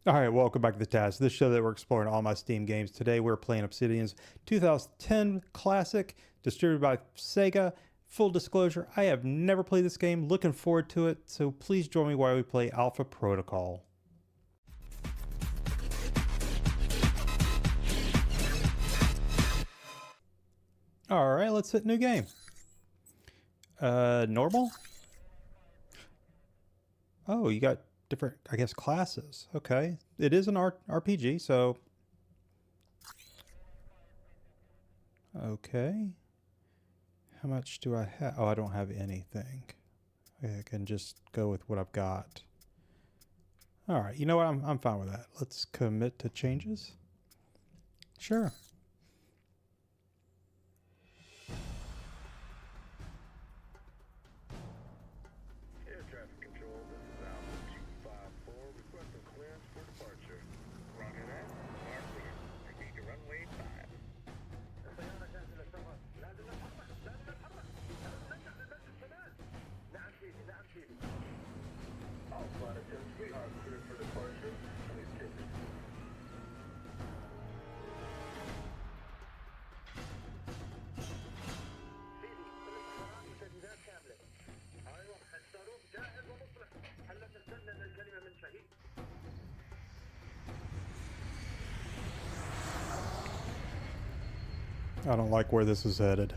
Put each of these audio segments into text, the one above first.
Alright, welcome back to the task. This show that we're exploring all my Steam games. Today we're playing Obsidian's 2010 classic, distributed by Sega. Full disclosure, I have never played this game. Looking forward to it, so please join me while we play Alpha Protocol. Alright, let's hit new game. Normal? Oh, you got different, I guess, classes. Okay. It is an RPG, so... Okay. How much do I have? Oh, I don't have anything. I can just go with what I've got. Alright, you know what? I'm fine with that. Let's commit to changes. Sure. Air traffic control, this is Alpha 254, requesting clearance for departure. Roger that. Mark clear. Proceed to runway 5. All flight attendants, we are cleared for departure. Please take it. I don't like where this is headed.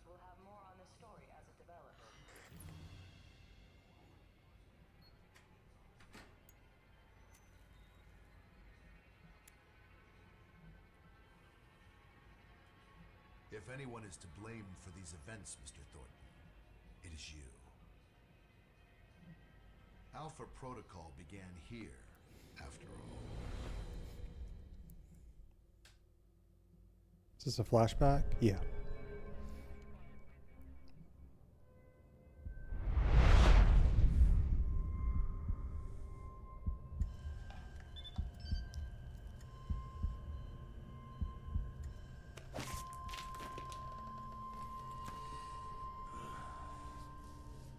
We'll have more on this story as it develops. If anyone is to blame for these events, Mr. Thornton, it is you. Alpha Protocol began here, after all. Is this a flashback? Yeah.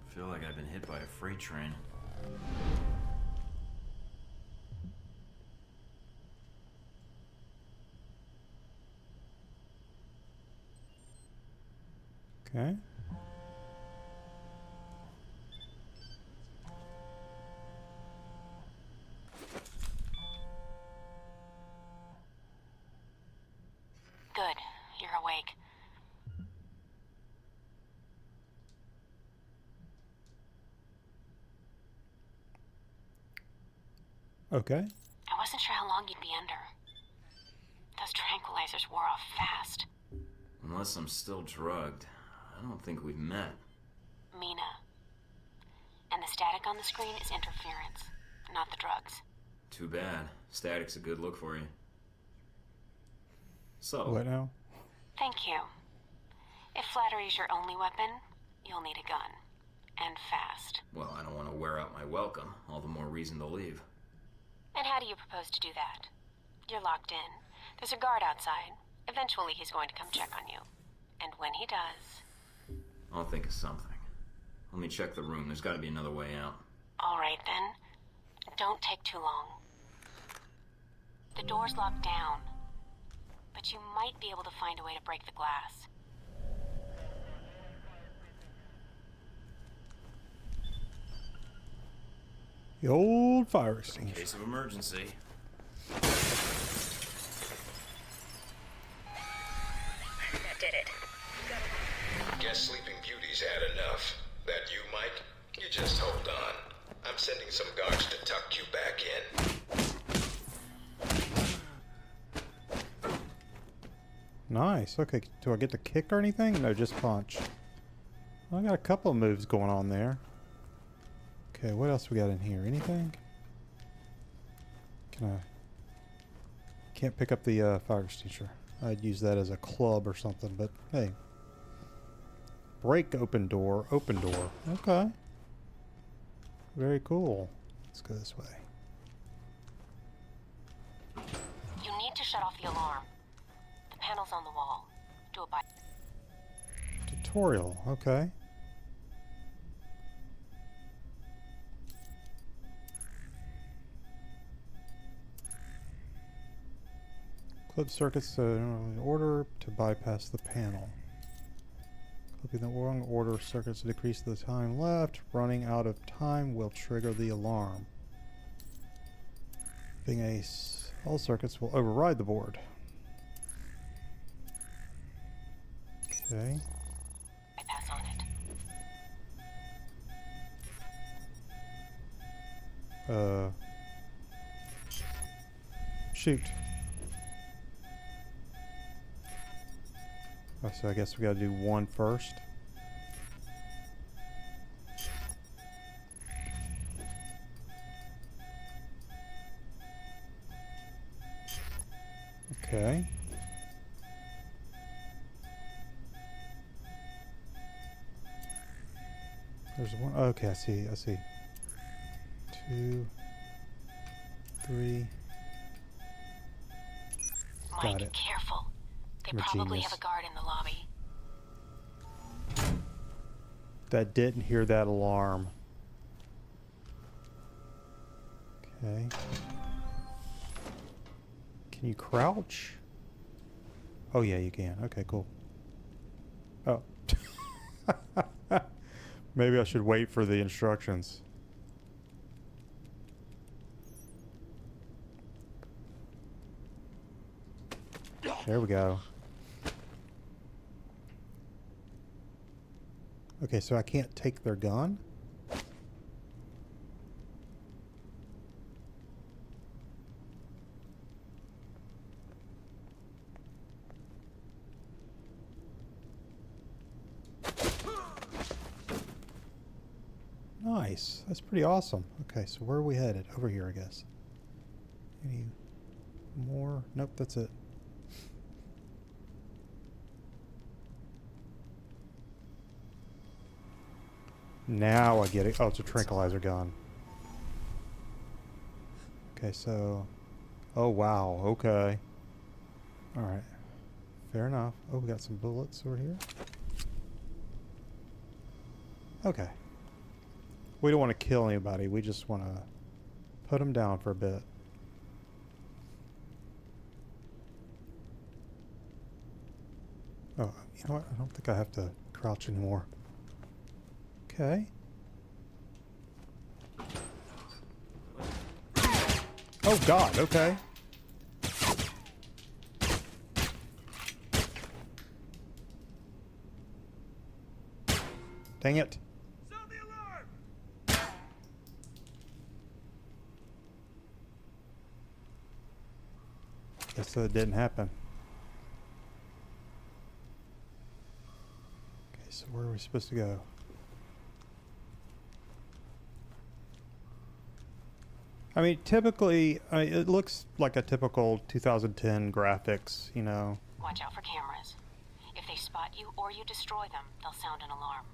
I feel like I've been hit by a freight train. Okay. Good. You're awake. Okay. I wasn't sure how long you'd be under. Those tranquilizers wore off fast. Unless I'm still drugged, I don't think we've met. Mina. And the static on the screen is interference, not the drugs. Too bad. Static's a good look for you. So, What now? Thank you. If flattery's your only weapon, you'll need a gun. And fast. well, I don't want to wear out my welcome. All the more reason to leave. And how do you propose to do that? You're locked in. There's a guard outside. Eventually he's going to come check on you. And when he does... I'll think of something. Let me check the room. There's got to be another way out. All right, then. Don't take too long. The door's locked down. But you might be able to find a way to break the glass. The old fire In extinguisher. case of emergency. That did it. Guess Sleeping Beauty's had enough. Nice. Okay, do I get to kick or anything? No, just punch. Well, I got a couple of moves going on there. Okay, what else we got in here? Anything? Can I... Can't pick up the fire extinguisher. I'd use that as a club or something, but hey. Break open door, open door. Okay. Very cool. Let's go this way. You need to shut off the alarm. The panel's on the wall. Do it by... Tutorial, okay. Clip circuits in order to bypass the panel. Clipping the wrong order of circuits to decrease the time left. Running out of time will trigger the alarm. Being ace, all circuits will override the board. Okay. Bypass on it. Shoot. Oh, so I guess we gotta do one first. Okay. There's one. Okay, I see. 2, 3. Mike, Got it. careful. They I'm a probably genius. have a guard in the lobby. That didn't hear that alarm. Okay. Can you crouch? Oh yeah, you can. Okay, cool. Oh. Maybe I should wait for the instructions. There we go. Okay, so I can't take their gun? Nice. That's pretty awesome. Okay, so where are we headed? Over here, I guess. Any more? Nope, that's it. Now I get it. Oh, it's a tranquilizer gun. Okay, so... Oh, wow. Okay. Alright. Fair enough. Oh, we got some bullets over here. Okay. We don't want to kill anybody. We just want to put them down for a bit. Oh, you know what? I don't think I have to crouch anymore. Okay. Oh God, okay. Dang it. Sound the alarm! Guess that didn't happen. Okay, so where are we supposed to go? I mean, typically, it looks like a typical 2010 graphics, you know. Watch out for cameras. If they spot you or you destroy them, they'll sound an alarm.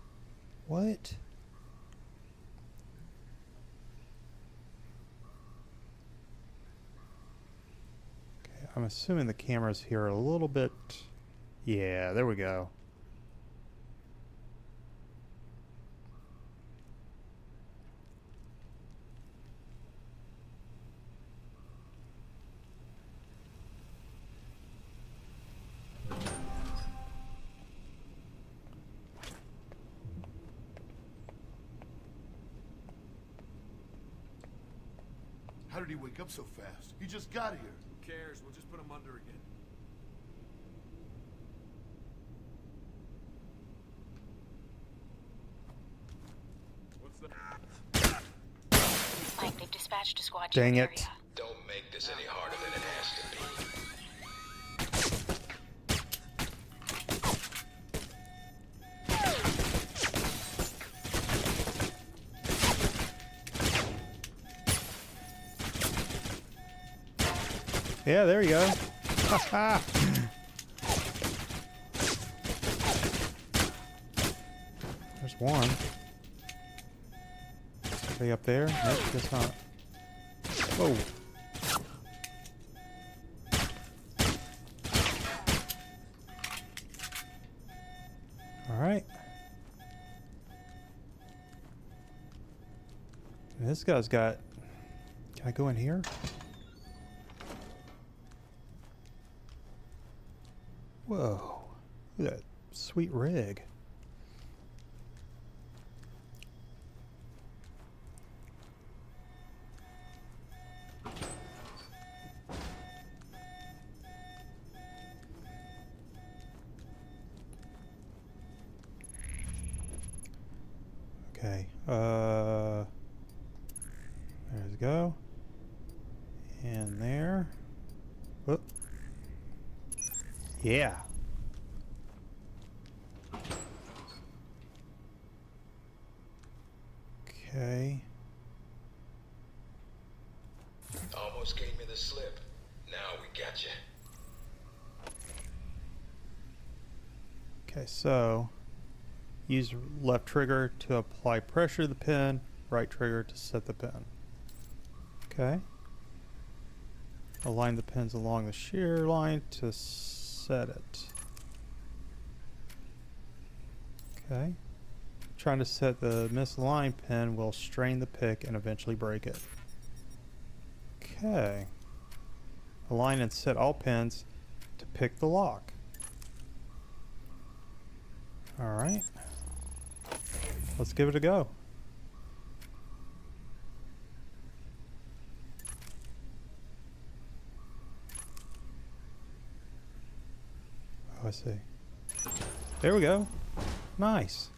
What? Okay, I'm assuming the cameras here are a little bit... Yeah, there we go. How did he wake up so fast? He just got here. Who cares? We'll just put him under again. What's that? Mike, they've dispatched a squad to Dang your it. area. Don't make this any harder than it has to be. Yeah, there you go. There's one. Are they up there? Nope, guess not. Whoa. Alright. This guy's got... Can I go in here? Whoa. Look at that sweet rig. Okay, there we go. And there. Whoop. Yeah. Okay. Almost gave me the slip. Now we got you. Okay, so use left trigger to apply pressure to the pin, right trigger to set the pin. Okay. Align the pins along the shear line to set it. Okay. Trying to set the misaligned pin will strain the pick and eventually break it. Okay. Align and set all pins to pick the lock. Alright. Let's give it a go. Oh, I see. There we go. Nice.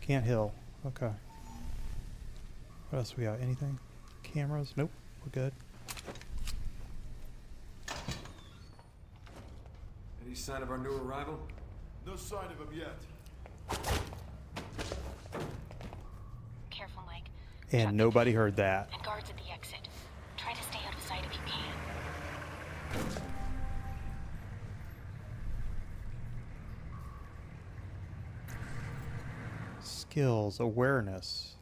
Can't hill. Okay. What else we got? Anything? Cameras? Nope. We're good. Any sign of our new arrival? No sign of him yet. Careful, Mike. And nobody heard that. And guards at the exit. Try to stay out of sight if you can. Skills, awareness.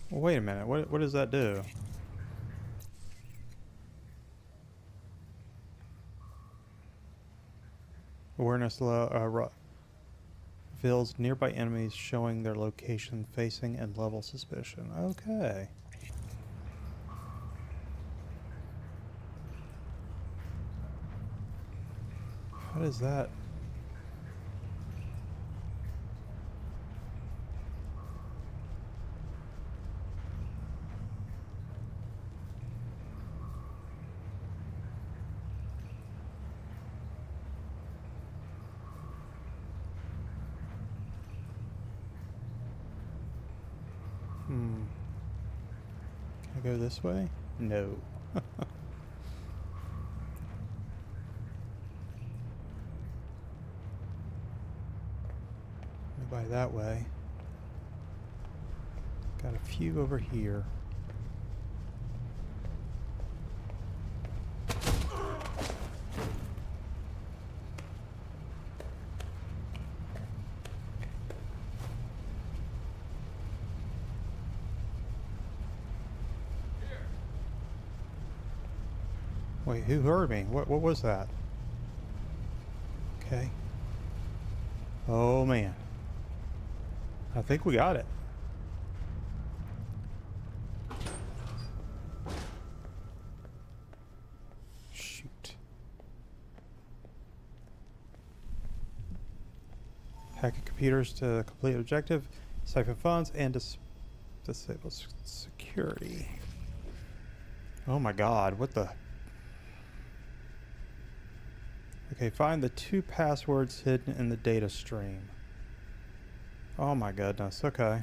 Well, wait a minute. What does that do? Awareness reveals nearby enemies showing their location, facing, and level suspicion. Okay. What is that? Can I go this way? No. By that way. Got a few over here. Wait, who heard me? What was that? Okay. Oh man. I think we got it. Shoot. Hacking computers to complete objective, siphon funds, and disable security. Oh my god, what the... Okay, find the 2 passwords hidden in the data stream. Oh my goodness, okay.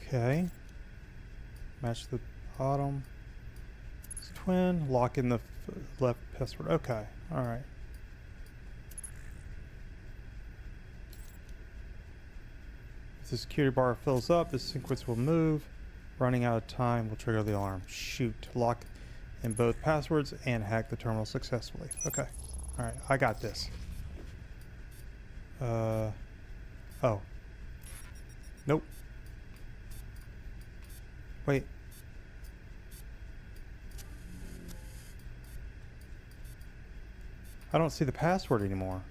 Okay. Match the bottom. It's twin. Lock in the left password. Okay. All right. If the security bar fills up, the sequence will move. Running out of time will trigger the alarm. Shoot. Lock in both passwords and hack the terminal successfully. Okay. All right. I got this. Oh. Nope. Wait. I don't see the password anymore.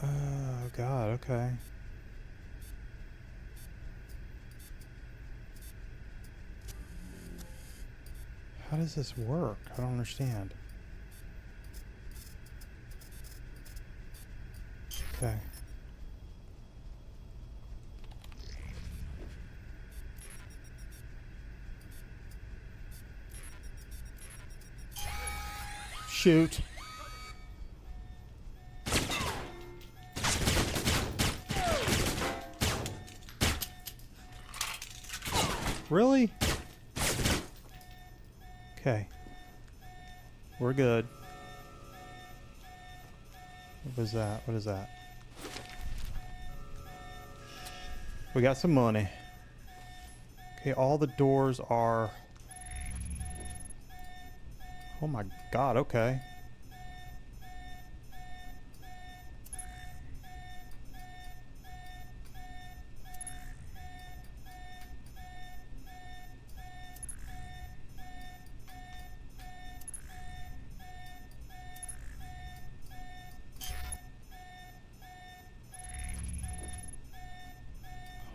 Oh God, okay. How does this work? I don't understand. Okay. Shoot. Really? Okay. We're good. What was that? What is that? We got some money. Okay, all the doors are... Oh my God, okay.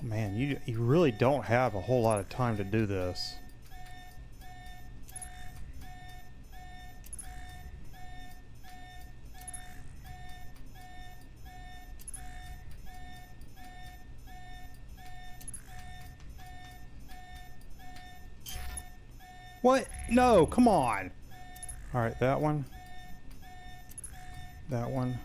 Oh man, you really don't have a whole lot of time to do this. What? No, come on. All right, that one. That one.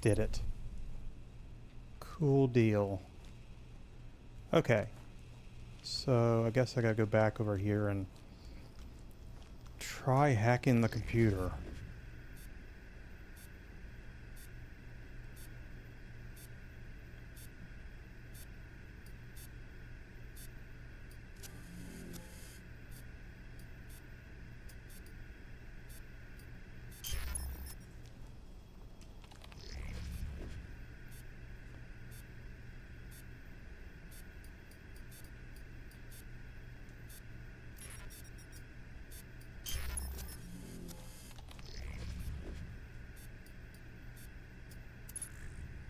Did it. Cool deal. Okay. So I guess I gotta go back over here and try hacking the computer.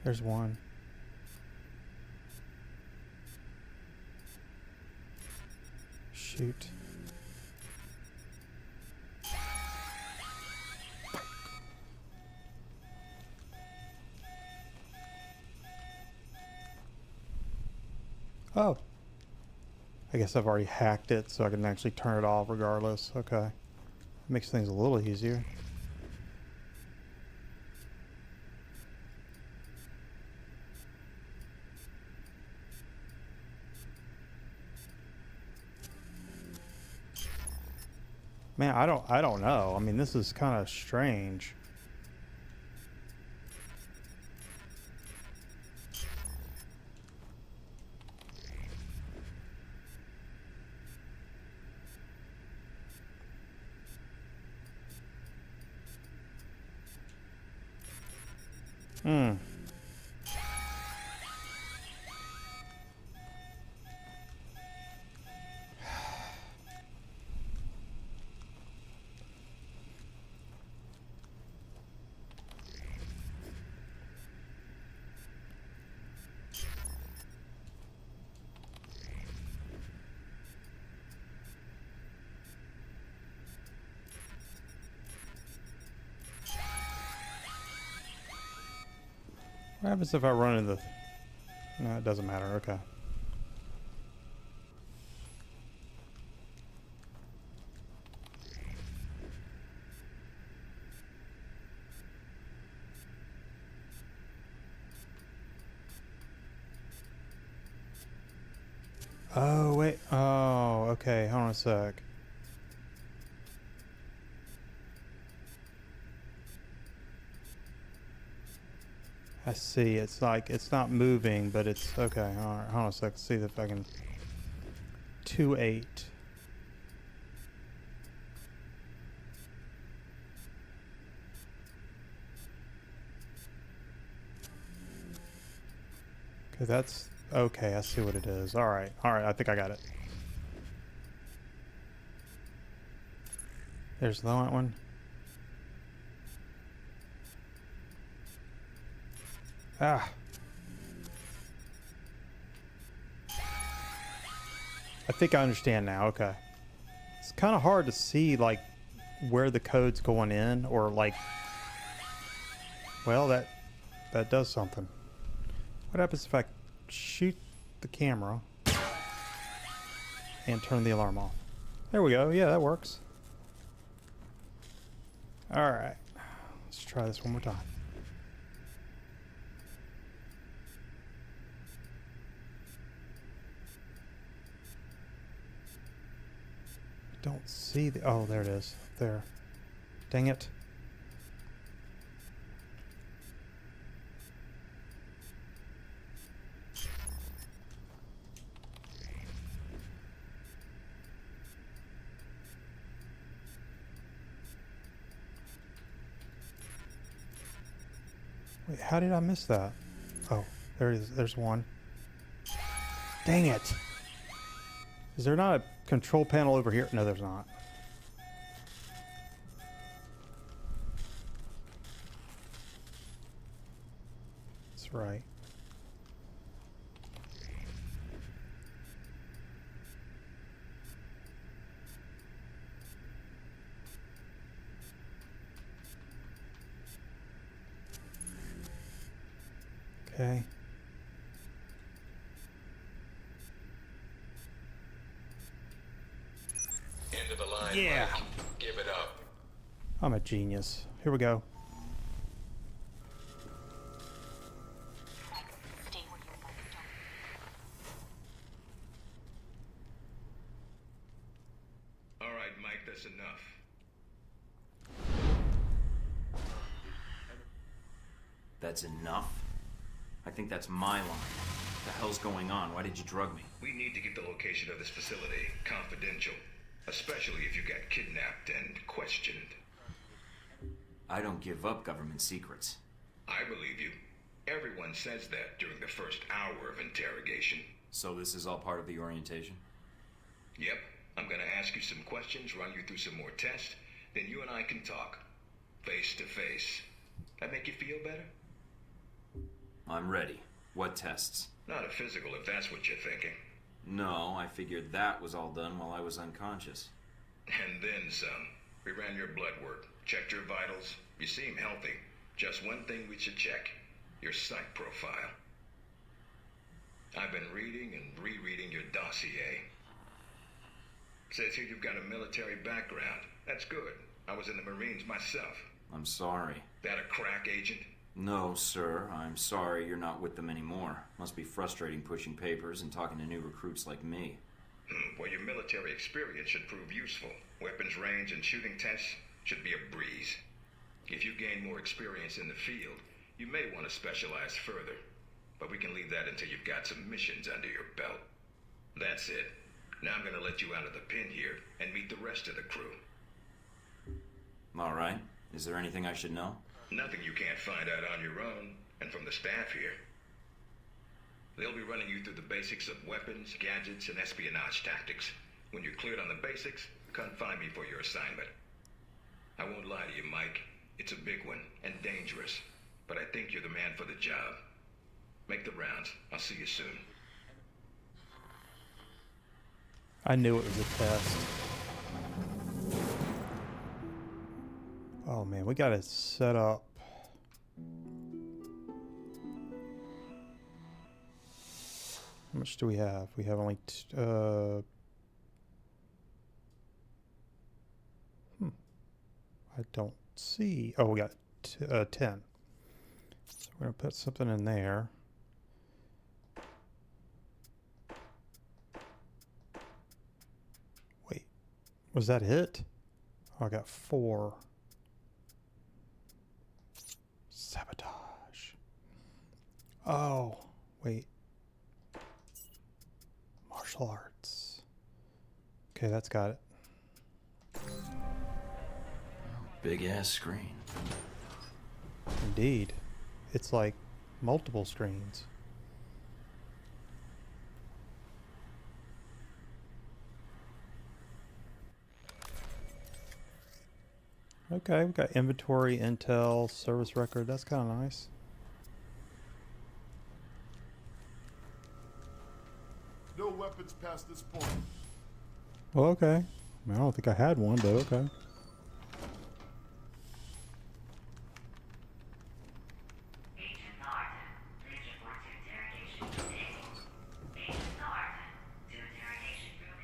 There's one. Shoot. Oh. I guess I've already hacked it, so I can actually turn it off regardless. Okay. Makes things a little easier. Man, I don't know. I mean, this is kind of strange. Hmm. What happens if I run into the... No, it doesn't matter. Okay. Oh, wait. Oh, okay. Hold on a sec. I see. It's like, it's not moving, but it's... Okay, alright. Hold on a sec. See if I can... 2-8. Okay, that's... Okay, I see what it is. Alright. Alright, I think I got it. There's the one. Ah. I think I understand now. Okay. It's kind of hard to see, like, where the code's going in, or, like... Well, that does something. What happens if I shoot the camera and turn the alarm off? There we go. Yeah, that works. Alright. Let's try this one more time. Don't see the... Oh, there it is. There. Dang it. Wait, how did I miss that? Oh, there it is. There's one. Dang it. Is there not a control panel over here? No, there's not. That's right. Okay. End of the line, Yeah. Mike. Give it up. I'm a genius. Here we go. Stay where you are. All right, Mike, that's enough. That's enough? I think that's my line. What the hell's going on? Why did you drug me? We need to get the location of this facility confidential, especially if you got kidnapped and questioned. I don't give up government secrets. I believe you. Everyone says that during the first hour of interrogation. So this is all part of the orientation? Yep. I'm gonna ask you some questions, run you through some more tests, then you and I can talk. Face to face. That make you feel better? I'm ready. What tests? Not a physical, if that's what you're thinking. No, I figured that was all done while I was unconscious. And then some. We ran your blood work, checked your vitals. You seem healthy. Just one thing we should check. Your psych profile. I've been reading and rereading your dossier. Says here you've got a military background. That's good. I was in the Marines myself. I'm sorry. That a crack agent? No, sir. I'm sorry you're not with them anymore. Must be frustrating pushing papers and talking to new recruits like me. Well, your military experience should prove useful. Weapons range and shooting tests should be a breeze. If you gain more experience in the field, you may want to specialize further. But we can leave that until you've got some missions under your belt. That's it. Now I'm gonna let you out of the pen here and meet the rest of the crew. All right. Is there anything I should know? Nothing you can't find out on your own, and from the staff here. They'll be running you through the basics of weapons, gadgets, and espionage tactics. When you're cleared on the basics, come find me for your assignment. I won't lie to you, Mike. It's a big one, and dangerous. But I think you're the man for the job. Make the rounds. I'll see you soon. I knew it was a test. Oh man, we got it set up. How much do we have? We have only I don't see. Oh, we got 10. So we're gonna put something in there. Was that it? Oh, I got 4. Sabotage. Oh, wait. Martial arts. Okay, that's got it. Big ass screen. Indeed. It's like multiple screens. Okay, we've got inventory, intel, service record. That's kind of nice. No weapons past this point. Well, okay. I mean, I don't think I had one, but okay. Agent North, please report to interrogation group A. Agent North, to interrogation group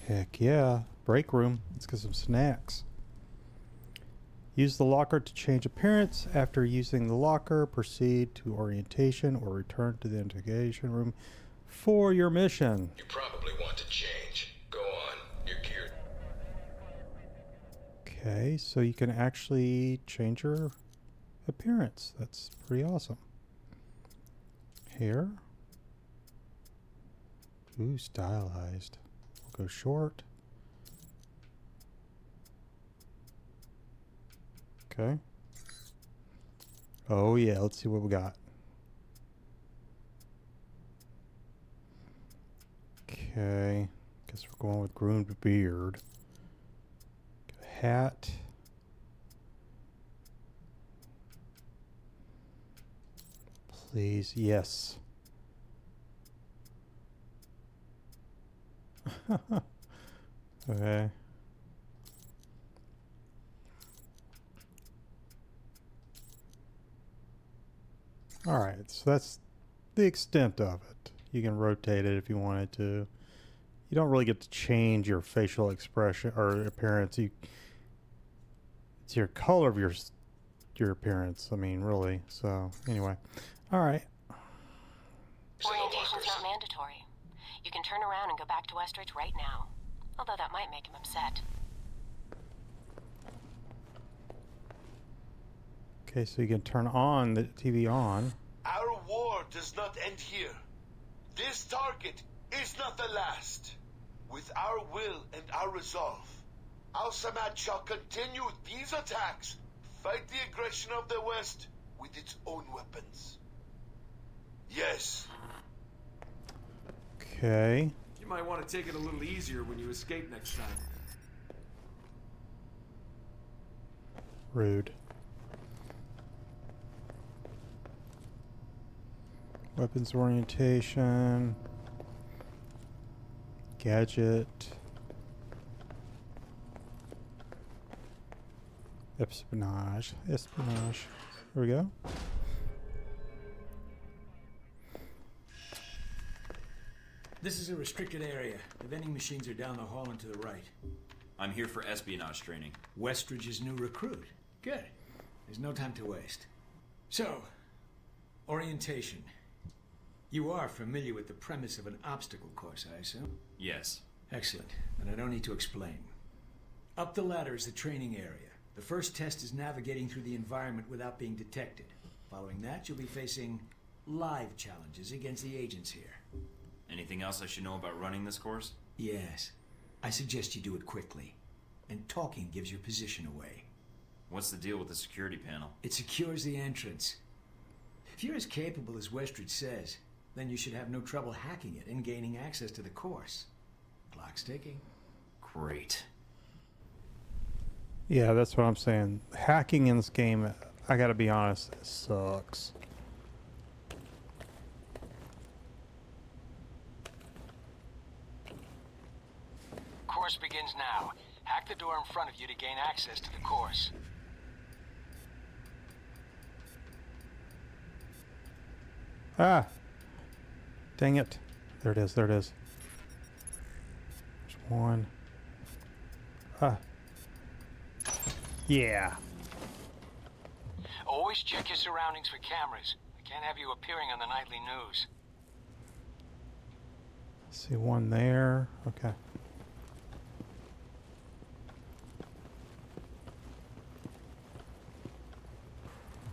A. Heck yeah. Break room. Let's get some snacks. Use the locker to change appearance. After using the locker, proceed to orientation or return to the interrogation room for your mission. You probably want to change. Go on. You're geared. Okay, so you can actually change your appearance. That's pretty awesome. Hair. Ooh, stylized. We'll go short. Okay. Oh yeah, let's see what we got. Okay. Guess we're going with groomed beard. Got a hat. Please, yes. Okay. All right, so that's the extent of it. You can rotate it if you wanted to. You don't really get to change your facial expression or appearance. It's your color of your appearance. I mean, really. So anyway, all right. Orientation's not mandatory. You can turn around and go back to Westridge right now. Although that might make him upset. Okay, so you can turn on the TV on. Our war does not end here. This target is not the last. With our will and our resolve, Al Samad shall continue these attacks, fight the aggression of the West with its own weapons. Yes. Okay. You might want to take it a little easier when you escape next time. Rude. Weapons orientation. Gadget. Espionage. Espionage. There we go. This is a restricted area. The vending machines are down the hall and to the right. I'm here for espionage training. Westridge's new recruit. Good. There's no time to waste. So, orientation. You are familiar with the premise of an obstacle course, I assume? Yes. Excellent. Then I don't need to explain. Up the ladder is the training area. The first test is navigating through the environment without being detected. Following that, you'll be facing live challenges against the agents here. Anything else I should know about running this course? Yes. I suggest you do it quickly. And talking gives your position away. What's the deal with the security panel? It secures the entrance. If you're as capable as Westridge says, then you should have no trouble hacking it and gaining access to the course. Clock's ticking. Great. Yeah, that's what I'm saying. Hacking in this game, I gotta be honest, it sucks. Course begins now. Hack the door in front of you to gain access to the course. Ah! Dang it. There it is, there it is. There's one. Ah. Yeah. Always check your surroundings for cameras. I Can't have you appearing on the nightly news. See one there. Okay.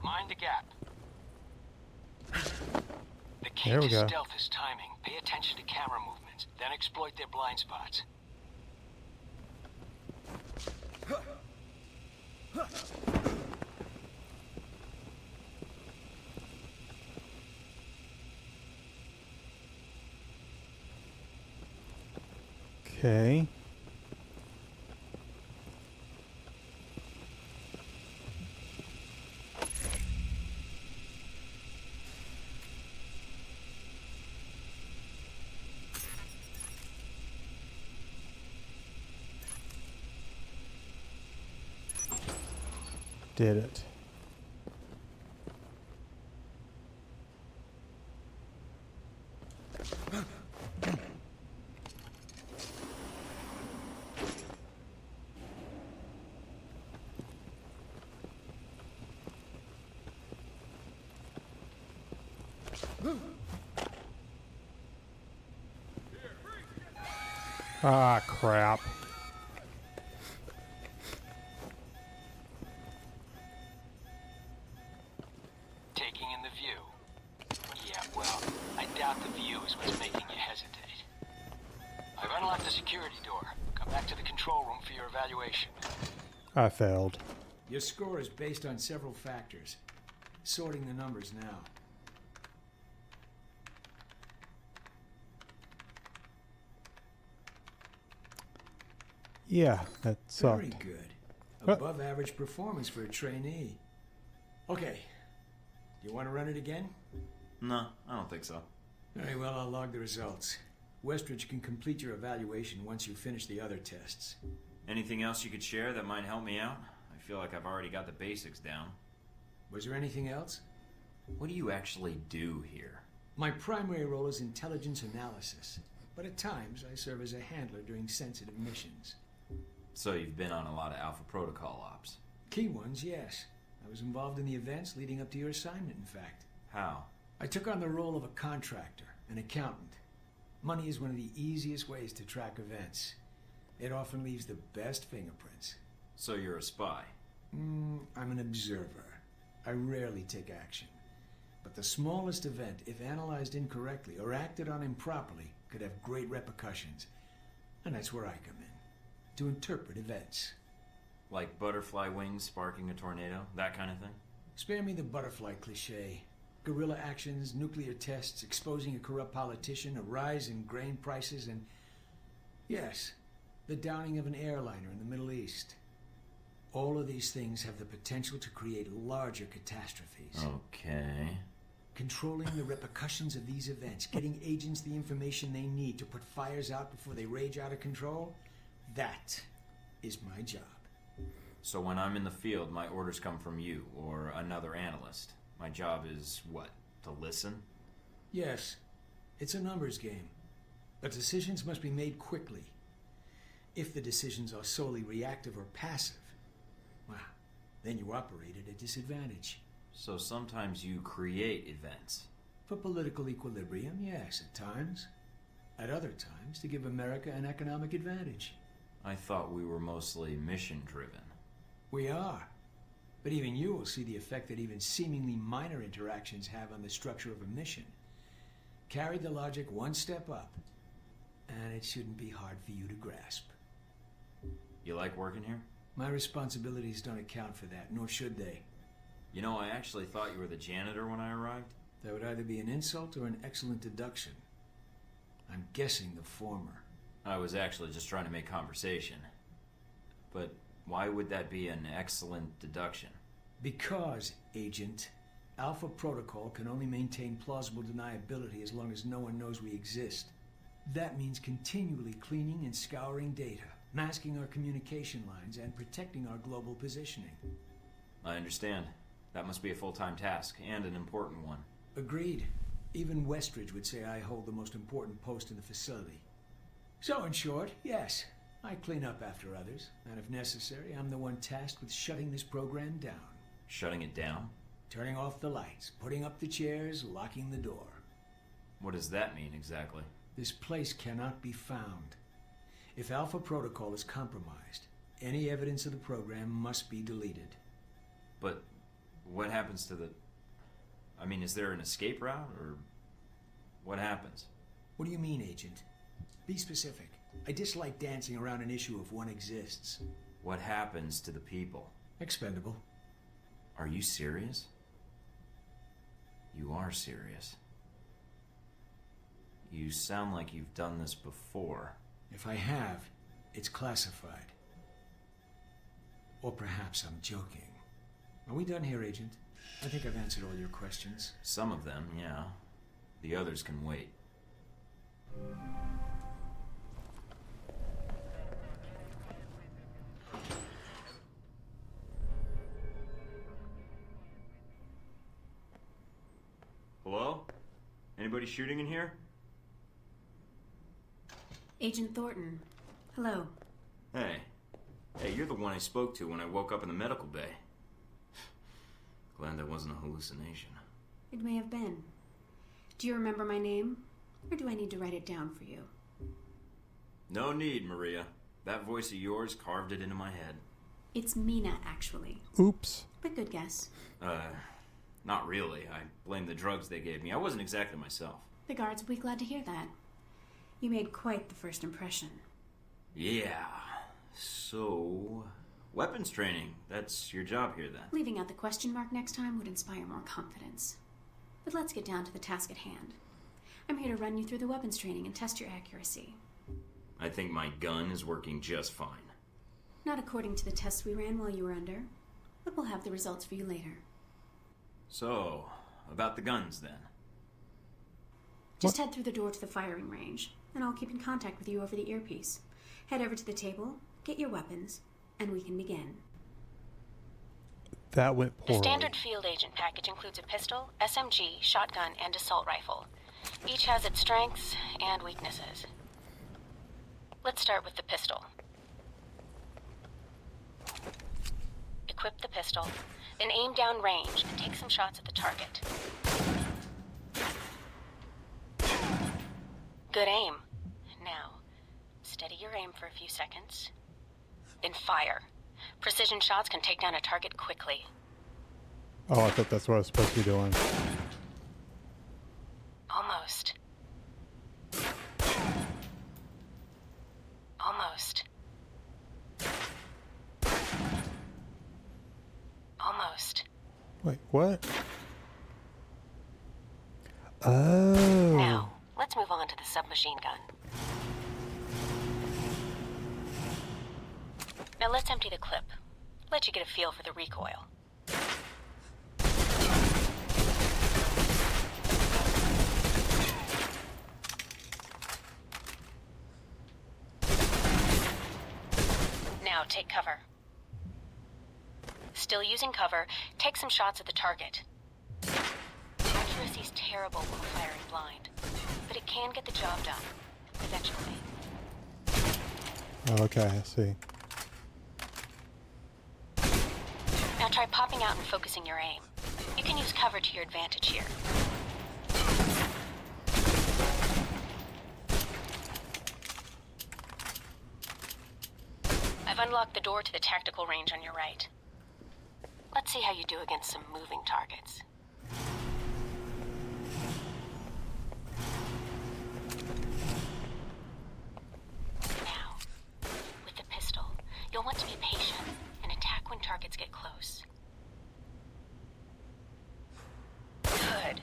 Mind the gap. The key There we to go. stealth is timing. Pay attention to camera movements, then exploit their blind spots. Okay. Did it. Ah, crap. Taking in the view. Yeah, well, I doubt the view is what's making you hesitate. I've unlocked the security door. Come back to the control room for your evaluation. I failed. Your score is based on several factors. Sorting the numbers now. Yeah, that Very sucked. good. What? Above average performance for a trainee. Okay. Do you want to run it again? No, I don't think so. Very well, I'll log the results. Westridge can complete your evaluation once you finish the other tests. Anything else you could share that might help me out? I feel like I've already got the basics down. Was there anything else? What do you actually do here? My primary role is intelligence analysis, but at times I serve as a handler during sensitive missions. So you've been on a lot of Alpha Protocol ops. Key ones, yes. I was involved in the events leading up to your assignment, in fact. How? I took on the role of a contractor, an accountant. Money is one of the easiest ways to track events. It often leaves the best fingerprints. So you're a spy? I'm an observer. I rarely take action. But the smallest event, if analyzed incorrectly or acted on improperly, could have great repercussions. And that's where I come in, to interpret events. Like butterfly wings sparking a tornado? That kind of thing? Spare me the butterfly cliché. Guerrilla actions, nuclear tests, exposing a corrupt politician, a rise in grain prices, and... yes, the downing of an airliner in the Middle East. All of these things have the potential to create larger catastrophes. Okay. Controlling the repercussions of these events, getting agents the information they need to put fires out before they rage out of control, that is my job. So when I'm in the field, my orders come from you, or another analyst. My job is, what, to listen? Yes, it's a numbers game. But decisions must be made quickly. If the decisions are solely reactive or passive, well, then you operate at a disadvantage. So sometimes you create events. For political equilibrium, yes, at times. At other times, to give America an economic advantage. I thought we were mostly mission-driven. We are. But even you will see the effect that even seemingly minor interactions have on the structure of a mission. Carry the logic one step up, and it shouldn't be hard for you to grasp. You like working here? My responsibilities don't account for that, nor should they. You know, I actually thought you were the janitor when I arrived. That would either be an insult or an excellent deduction. I'm guessing the former. I was actually just trying to make conversation. But why would that be an excellent deduction? Because, Agent, Alpha Protocol can only maintain plausible deniability as long as no one knows we exist. That means continually cleaning and scouring data, masking our communication lines, and protecting our global positioning. I understand. That must be a full-time task, and an important one. Agreed. Even Westridge would say I hold the most important post in the facility. So, in short, yes, I clean up after others, and if necessary, I'm the one tasked with shutting this program down. Shutting it down? Turning off the lights, putting up the chairs, locking the door. What does that mean exactly? This place cannot be found. If Alpha Protocol is compromised, any evidence of the program must be deleted. But what happens to the... I mean, is there an escape route, or what happens? What do you mean, Agent? Be specific. I dislike dancing around an issue if one exists. What happens to the people? Expendable. Are you serious? You are serious. You sound like you've done this before. If I have, it's classified. Or perhaps I'm joking. Are we done here, Agent? I think I've answered all your questions. Some of them, yeah. The others can wait. Hello? Anybody shooting in here? Agent Thornton. Hello. Hey. Hey, you're the one I spoke to when I woke up in the medical bay. Glad that wasn't a hallucination. It may have been. Do you remember my name? Or do I need to write it down for you? No need, Maria. That voice of yours carved it into my head. It's Mina, actually. Oops. But good guess. Not really. I blame the drugs they gave me. I wasn't exactly myself. The guards will be glad to hear that. You made quite the first impression. Yeah. So, weapons training. That's your job here, then. Leaving out the question mark next time would inspire more confidence. But let's get down to the task at hand. I'm here to run you through the weapons training and test your accuracy. I think my gun is working just fine. Not according to the tests we ran while you were under, but we'll have the results for you later. So, about the guns, then. Just head through the door to the firing range, and I'll keep in contact with you over the earpiece. Head over to the table, get your weapons, and we can begin. That went The poorly. standard field agent package includes a pistol, SMG, shotgun, and assault rifle. Each has its strengths and weaknesses. Let's start with the pistol. Equip the pistol, then aim down range and take some shots at the target. Good aim. Now, steady your aim for a few seconds. Then fire. Precision shots can take down a target quickly. Oh, I thought that's what I was supposed to be doing. Almost. Almost. Almost. Wait, what? Oh. Now, let's move on to the submachine gun. Now let's empty the clip. Let you get a feel for the recoil. Now take cover. Still using cover, take some shots at the target. Accuracy's terrible when firing blind, but it can get the job done, eventually. Okay, I see. Now try popping out and focusing your aim. You can use cover to your advantage here. I've unlocked the door to the tactical range on your right. Let's see how you do against some moving targets. Now, with the pistol, you'll want to be patient and attack when targets get close. Good.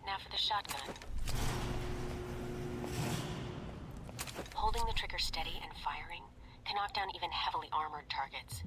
Now for the shotgun. Holding the trigger steady and firing can knock down even heavily armored targets.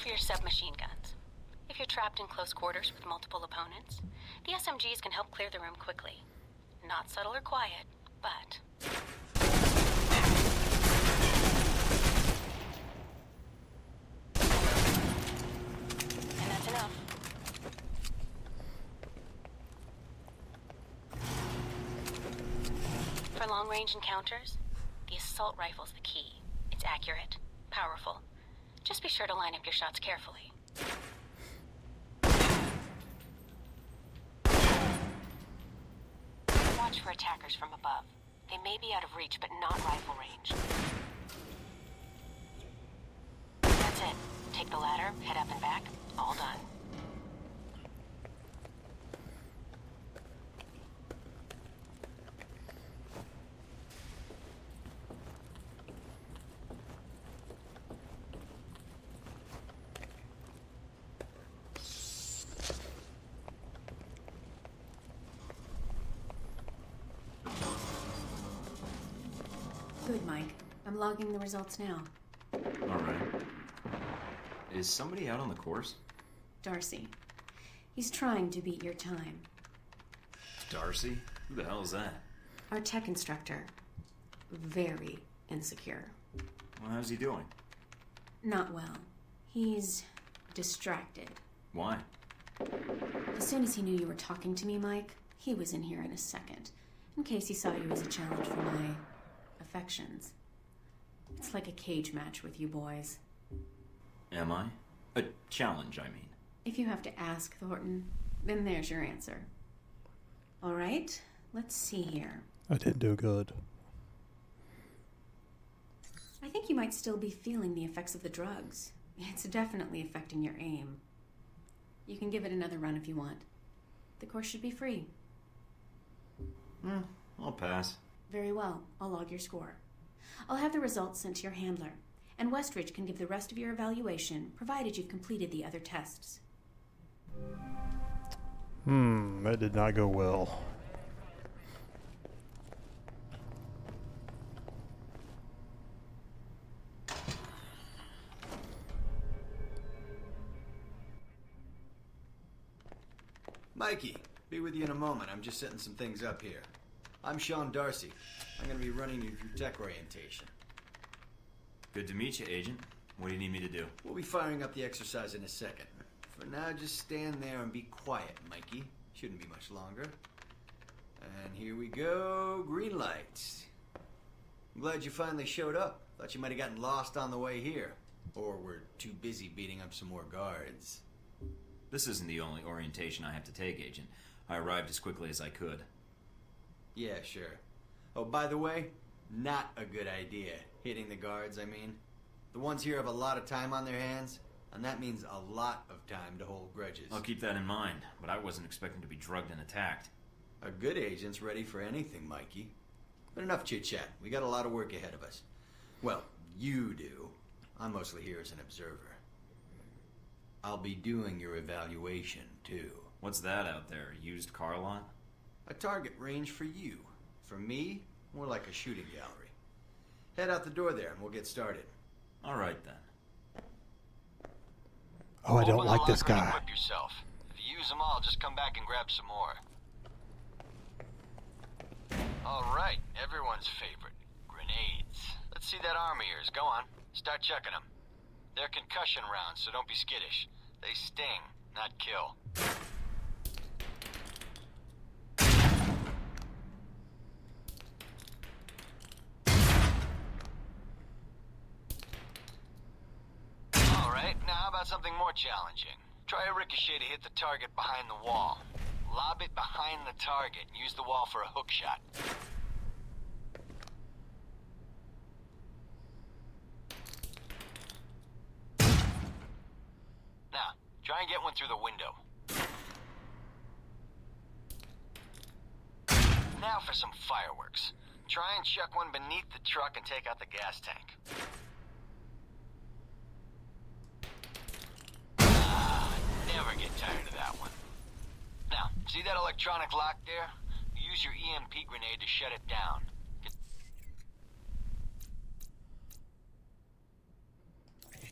for your submachine guns. If you're trapped in close quarters with multiple opponents, the SMGs can help clear the room quickly. Not subtle or quiet, but... And that's enough. For long-range encounters, the assault rifle's the key. It's accurate, powerful. Just be sure to line up your shots carefully. Watch for attackers from above. They may be out of reach, but not rifle range. That's it. Take the ladder, head up and back. All done. Good, Mike. I'm logging the results now. Alright. Is somebody out on the course? Darcy. He's trying to beat your time. Darcy? Who the hell is that? Our tech instructor. Very insecure. Well, how's he doing? Not well. He's distracted. Why? As soon as he knew you were talking to me, Mike, he was in here in a second. In case he saw you as a challenge for my affections. It's like a cage match with you boys. Am I? A challenge, I mean. If you have to ask, Thornton, then there's your answer. All right, let's see here. I didn't do good. I think you might still be feeling the effects of the drugs. It's definitely affecting your aim. You can give it another run if you want. The course should be free. I'll pass. Very well. I'll log your score. I'll have the results sent to your handler, and Westridge can give the rest of your evaluation, provided you've completed the other tests. That did not go well. Mikey, be with you in a moment. I'm just setting some things up here. I'm Sean Darcy. I'm going to be running you through tech orientation. Good to meet you, Agent. What do you need me to do? We'll be firing up the exercise in a second. For now, just stand there and be quiet, Mikey. Shouldn't be much longer. And here we go. Green lights. I'm glad you finally showed up. Thought you might have gotten lost on the way here. Or were too busy beating up some more guards. This isn't the only orientation I have to take, Agent. I arrived as quickly as I could. Yeah, sure. Oh, by the way, not a good idea. Hitting the guards, I mean. The ones here have a lot of time on their hands, and that means a lot of time to hold grudges. I'll keep that in mind, but I wasn't expecting to be drugged and attacked. A good agent's ready for anything, Mikey. But enough chit-chat. We got a lot of work ahead of us. Well, you do. I'm mostly here as an observer. I'll be doing your evaluation, too. What's that out there? A used car lot? A target range for you. For me, more like a shooting gallery. Head out the door there and we'll get started. All right, then. Oh, I don't like this guy. Equip yourself. If you use them all, just come back and grab some more. All right, everyone's favorite. Grenades. Let's see that arm of yours. Go on. Start checking them. They're concussion rounds, so don't be skittish. They sting, not kill. All right, now how about something more challenging? Try a ricochet to hit the target behind the wall. Lob it behind the target and use the wall for a hook shot. Now, try and get one through the window. Now for some fireworks. Try and chuck one beneath the truck and take out the gas tank. Never get tired of that one. Now, see that electronic lock there? Use your EMP grenade to shut it down.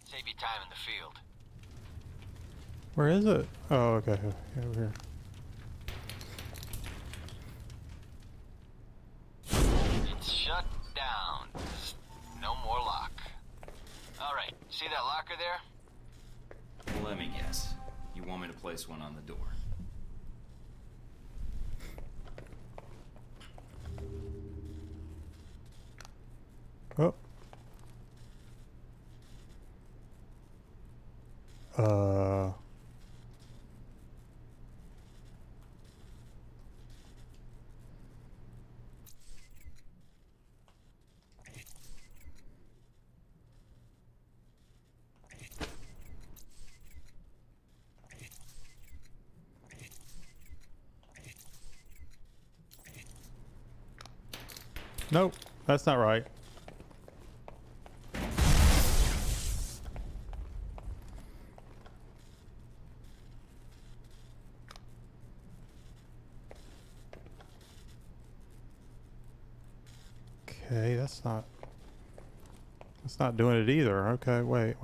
Save you time in the field. Where is it? Oh, okay. Over here. It's shut down. No more lock. All right, see that locker there? Let me guess. You want me to place one on the door? Oh. Nope, that's not right. Okay, that's not doing it either. Okay, wait.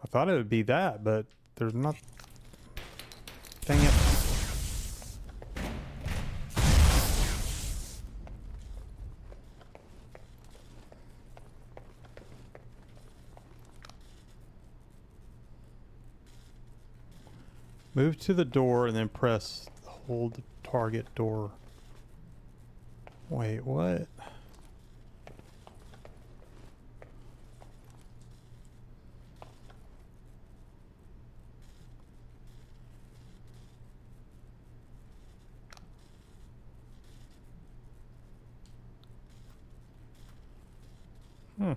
I thought it would be that, but there's not. Dang it. Move to the door and then press hold the target door. Wait, what? Nice.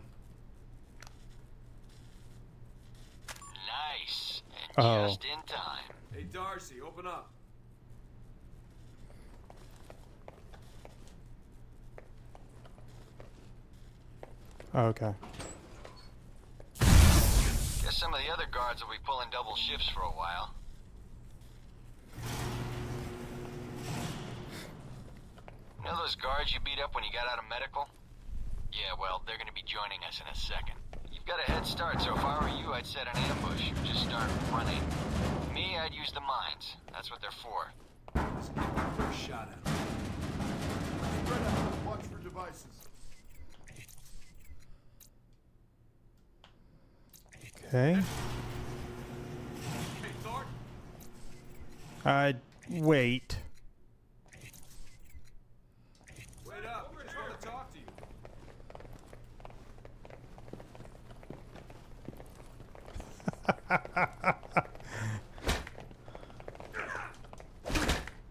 And Oh. just in time. Hey, Darcy, open up. Okay. Guess some of the other guards will be pulling double shifts for a while. You know those guards you beat up when you got out of medical? Yeah, well, they're gonna be joining us in a second. You've got a head start, so if I were you, I'd set an ambush. Just start running. Me, I'd use the mines. That's what they're for. Let's get the first shot at him. Spread out. Watch for devices. Okay. Hey, Thornton. Wait. Wait up. We're trying to talk to you.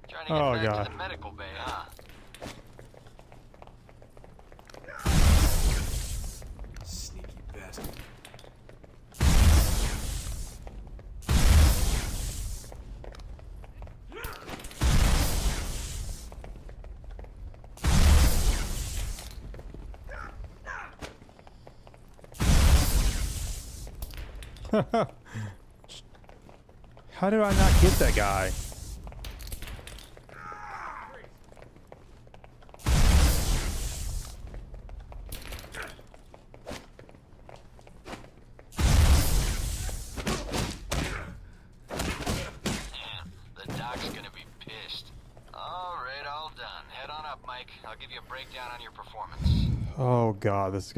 Trying to get Oh, back God. to the medical bay, huh? Sneaky bastard. How did I not get that guy? The doc's gonna be pissed. All right, all done. Head on up, Mike. I'll give you a breakdown on your performance. Oh god, this is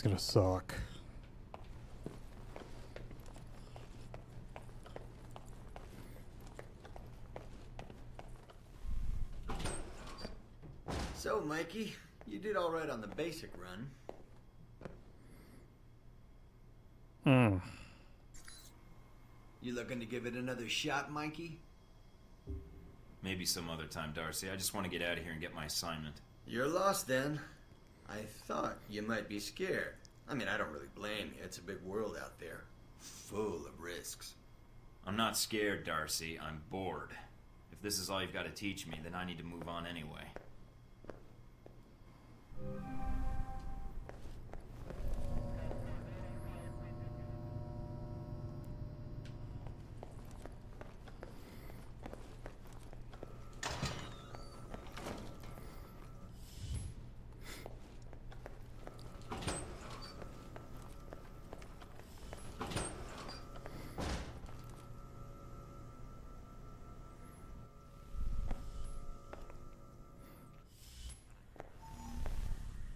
gonna suck. So, Mikey, you did all right on the basic run. You looking to give it another shot, Mikey? Maybe some other time, Darcy. I just want to get out of here and get my assignment. You're lost then. I thought you might be scared. I mean, I don't really blame you. It's a big world out there, full of risks. I'm not scared, Darcy. I'm bored. If this is all you've got to teach me, then I need to move on anyway.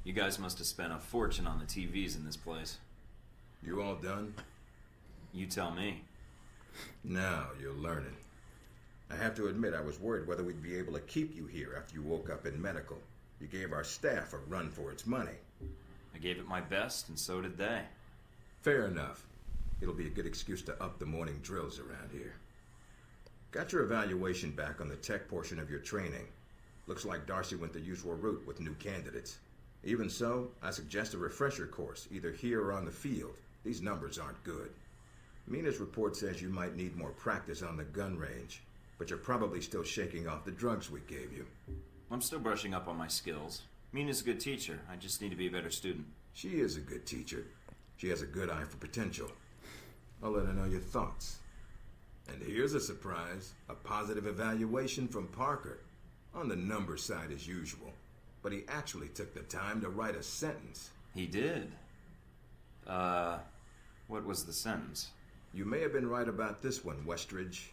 You guys must have spent a fortune on the TVs in this place. You all done? You tell me. Now you're learning. I have to admit I was worried whether we'd be able to keep you here after you woke up in medical. You gave our staff a run for its money. I gave it my best, and so did they. Fair enough. It'll be a good excuse to up the morning drills around here. Got your evaluation back on the tech portion of your training. Looks like Darcy went the usual route with new candidates. Even so, I suggest a refresher course, either here or on the field. These numbers aren't good. Mina's report says you might need more practice on the gun range, but you're probably still shaking off the drugs we gave you. I'm still brushing up on my skills. Mina's a good teacher. I just need to be a better student. She is a good teacher. She has a good eye for potential. I'll let her know your thoughts. And here's a surprise. A positive evaluation from Parker. On the number side as usual. But he actually took the time to write a sentence. He did. What was the sentence? You may have been right about this one, Westridge.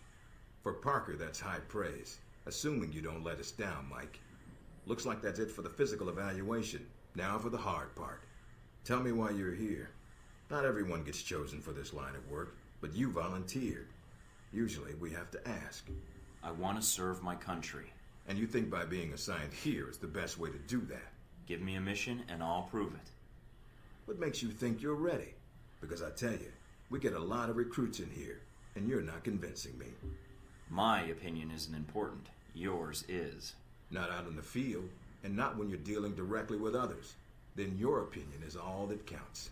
For Parker, that's high praise. Assuming you don't let us down, Mike. Looks like that's it for the physical evaluation. Now for the hard part. Tell me why you're here. Not everyone gets chosen for this line of work, but you volunteered. Usually we have to ask. I want to serve my country. And you think by being assigned here is the best way to do that? Give me a mission and I'll prove it. What makes you think you're ready? Because I tell you, we get a lot of recruits in here, and you're not convincing me. My opinion isn't important. Yours is. Not out in the field, and not when you're dealing directly with others. Then your opinion is all that counts.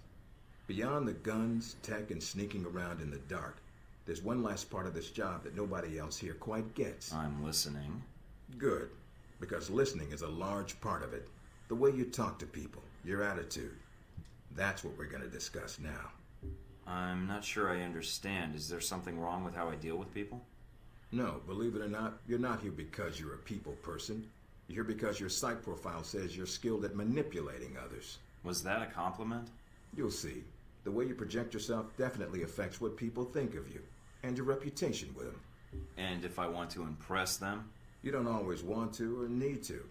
Beyond the guns, tech, and sneaking around in the dark, there's one last part of this job that nobody else here quite gets. I'm listening. Good, because listening is a large part of it. The way you talk to people, your attitude. That's what we're going to discuss now. I'm not sure I understand. Is there something wrong with how I deal with people? No, believe it or not, you're not here because you're a people person. You're here because your psych profile says you're skilled at manipulating others. Was that a compliment? You'll see. The way you project yourself definitely affects what people think of you, and your reputation with them. And if I want to impress them? You don't always want to or need to.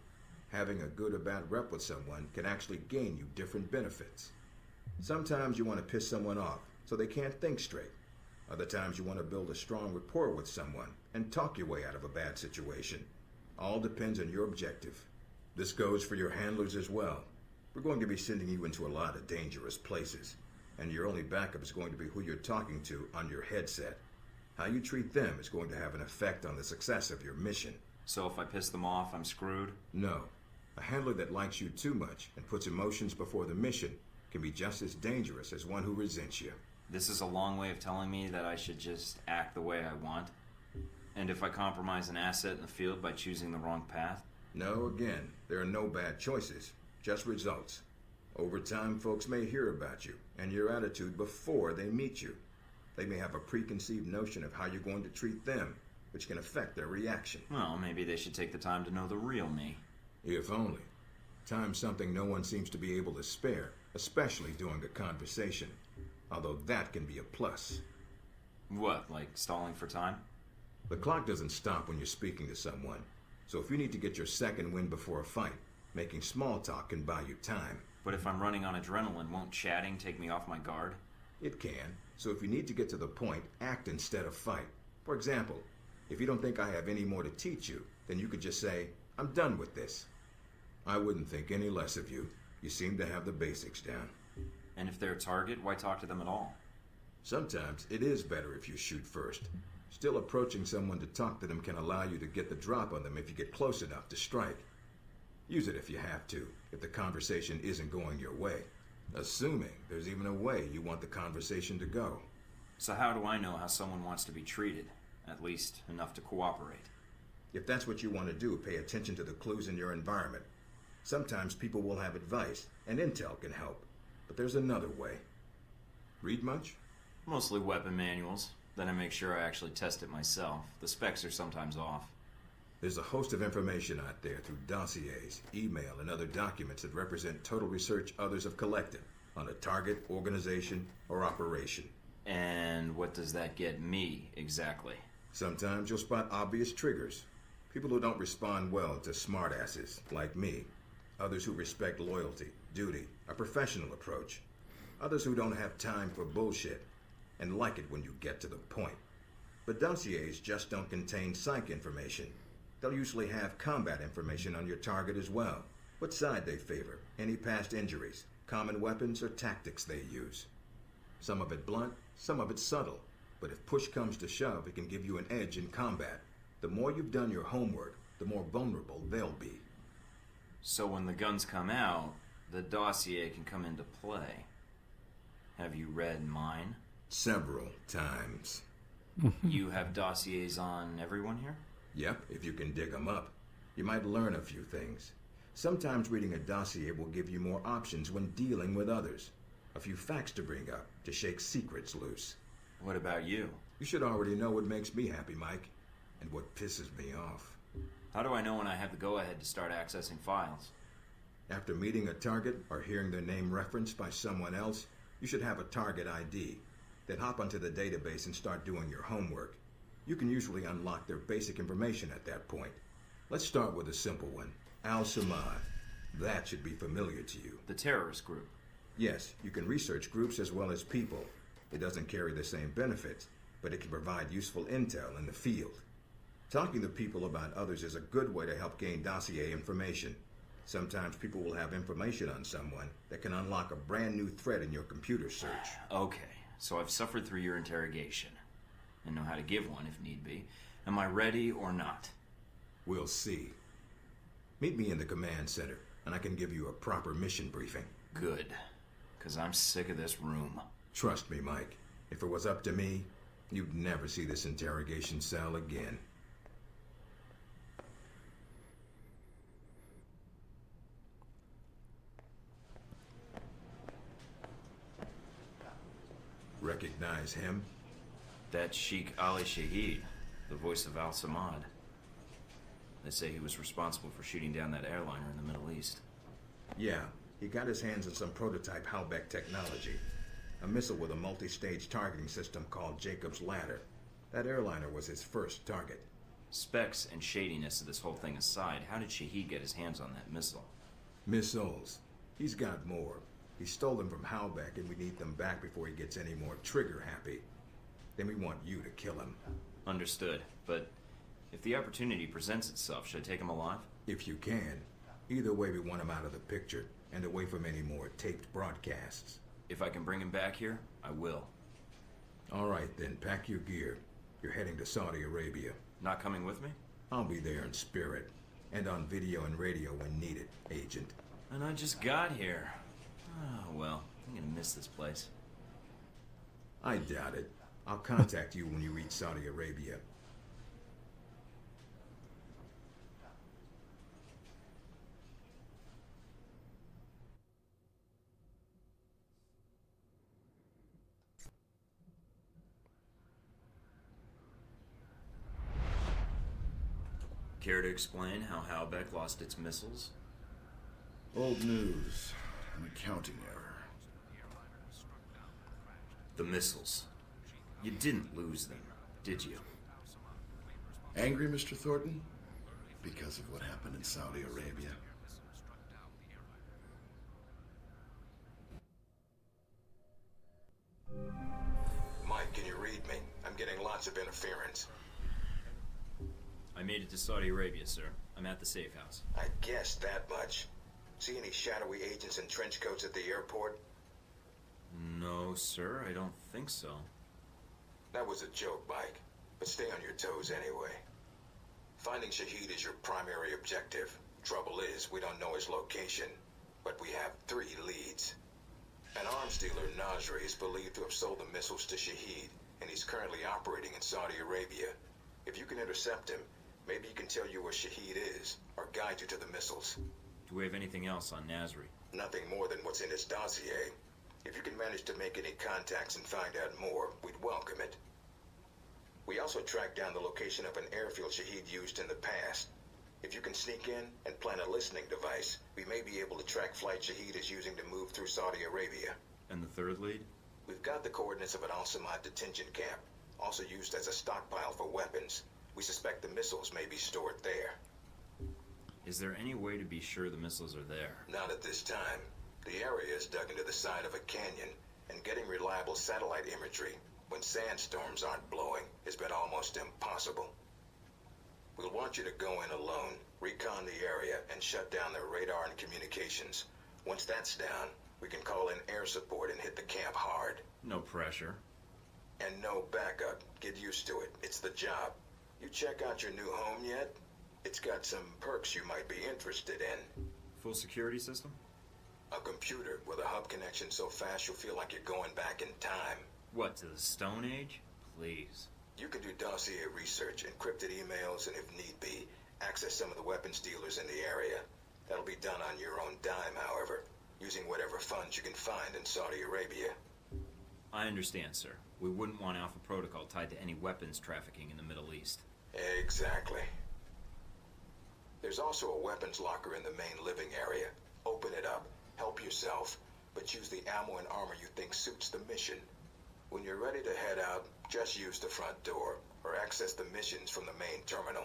Having a good or bad rep with someone can actually gain you different benefits. Sometimes you want to piss someone off so they can't think straight. Other times you want to build a strong rapport with someone and talk your way out of a bad situation. All depends on your objective. This goes for your handlers as well. We're going to be sending you into a lot of dangerous places, and your only backup is going to be who you're talking to on your headset. How you treat them is going to have an effect on the success of your mission. So if I piss them off, I'm screwed? No. A handler that likes you too much and puts emotions before the mission can be just as dangerous as one who resents you. This is a long way of telling me that I should just act the way I want? And if I compromise an asset in the field by choosing the wrong path? No, again, there are no bad choices, just results. Over time, folks may hear about you and your attitude before they meet you. They may have a preconceived notion of how you're going to treat them, which can affect their reaction. Well, maybe they should take the time to know the real me. If only. Time's something no one seems to be able to spare, especially during a conversation. Although that can be a plus. What, like stalling for time? The clock doesn't stop when you're speaking to someone. So if you need to get your second win before a fight, making small talk can buy you time. But if I'm running on adrenaline, won't chatting take me off my guard? It can. So if you need to get to the point, act instead of fight. For example, if you don't think I have any more to teach you, then you could just say, I'm done with this. I wouldn't think any less of you. You seem to have the basics down. And if they're a target, why talk to them at all? Sometimes it is better if you shoot first. Still, approaching someone to talk to them can allow you to get the drop on them if you get close enough to strike. Use it if you have to, if the conversation isn't going your way. Assuming there's even a way you want the conversation to go. So how do I know how someone wants to be treated? At least enough to cooperate. If that's what you want to do, pay attention to the clues in your environment. Sometimes people will have advice, and intel can help. But there's another way. Read much? Mostly weapon manuals. Then I make sure I actually test it myself. The specs are sometimes off. There's a host of information out there through dossiers, email, and other documents that represent total research others have collected on a target, organization, or operation. And what does that get me, exactly? Sometimes you'll spot obvious triggers. People who don't respond well to smartasses, like me. Others who respect loyalty, duty, a professional approach. Others who don't have time for bullshit and like it when you get to the point. But dossiers just don't contain psych information. They'll usually have combat information on your target as well. What side they favor, any past injuries, common weapons or tactics they use. Some of it blunt, some of it subtle. But if push comes to shove, it can give you an edge in combat. The more you've done your homework, the more vulnerable they'll be. So when the guns come out, the dossier can come into play. Have you read mine? Several times. You have dossiers on everyone here? Yep, if you can dig them up. You might learn a few things. Sometimes reading a dossier will give you more options when dealing with others. A few facts to bring up, to shake secrets loose. What about you? You should already know what makes me happy, Mike, and what pisses me off. How do I know when I have the go-ahead to start accessing files? After meeting a target or hearing their name referenced by someone else, you should have a target ID. Then hop onto the database and start doing your homework. You can usually unlock their basic information at that point. Let's start with a simple one. Al-Samad. That should be familiar to you. The terrorist group? Yes, you can research groups as well as people. It doesn't carry the same benefits, but it can provide useful intel in the field. Talking to people about others is a good way to help gain dossier information. Sometimes people will have information on someone that can unlock a brand new thread in your computer search. Okay, so I've suffered through your interrogation and know how to give one if need be. Am I ready or not? We'll see. Meet me in the command center, and I can give you a proper mission briefing. Good, because I'm sick of this room. Trust me, Mike. If it was up to me, you'd never see this interrogation cell again. Recognize him? That's Sheikh Ali Shahid, the voice of Al-Samad. They say he was responsible for shooting down that airliner in the Middle East. Yeah, he got his hands on some prototype Halbeck technology. A missile with a multi-stage targeting system called Jacob's Ladder. That airliner was his first target. Specs and shadiness of this whole thing aside, how did Shahid get his hands on that missile? Missiles. He's got more. He stole them from Halbeck, and we need them back before he gets any more trigger-happy. Then we want you to kill him. Understood, but if the opportunity presents itself, should I take him alive? If you can. Either way, we want him out of the picture, and away from any more taped broadcasts. If I can bring him back here, I will. All right, then, pack your gear. You're heading to Saudi Arabia. Not coming with me? I'll be there in spirit, and on video and radio when needed, Agent. And I just got here. Oh, well, I'm gonna miss this place. I doubt it. I'll contact you when you reach Saudi Arabia. Care to explain how Halbeck lost its missiles? Old news. An accounting error. The missiles. You didn't lose them, did you? Angry, Mr. Thornton? Because of what happened in Saudi Arabia? Mike, can you read me? I'm getting lots of interference. I made it to Saudi Arabia, sir. I'm at the safe house. I guessed that much. See any shadowy agents in trench coats at the airport? No, sir, I don't think so. That was a joke, Mike. But stay on your toes anyway. Finding Shahid is your primary objective. Trouble is, we don't know his location. But we have 3 leads. An arms dealer, Nasri, is believed to have sold the missiles to Shahid, and he's currently operating in Saudi Arabia. If you can intercept him, maybe he can tell you where Shahid is, or guide you to the missiles. Do we have anything else on Nasri? Nothing more than what's in his dossier. If you can manage to make any contacts and find out more, we'd welcome it. We also tracked down the location of an airfield Shahid used in the past. If you can sneak in and plant a listening device, we may be able to track flights Shahid is using to move through Saudi Arabia. And the third lead? We've got the coordinates of an Al-Samad detention camp, also used as a stockpile for weapons. We suspect the missiles may be stored there. Is there any way to be sure the missiles are there? Not at this time. The area is dug into the side of a canyon, and getting reliable satellite imagery when sandstorms aren't blowing has been almost impossible. We'll want you to go in alone, recon the area, and shut down their radar and communications. Once that's down, we can call in air support and hit the camp hard. No pressure. And no backup. Get used to it. It's the job. You check out your new home yet? It's got some perks you might be interested in. Full security system? A computer with a hub connection so fast you'll feel like you're going back in time. What, to the Stone Age? Please. You can do dossier research, encrypted emails, and if need be, access some of the weapons dealers in the area. That'll be done on your own dime, however, using whatever funds you can find in Saudi Arabia. I understand, sir. We wouldn't want Alpha Protocol tied to any weapons trafficking in the Middle East. Exactly. There's also a weapons locker in the main living area. Open it up, help yourself, but use the ammo and armor you think suits the mission. When you're ready to head out, just use the front door, or access the missions from the main terminal.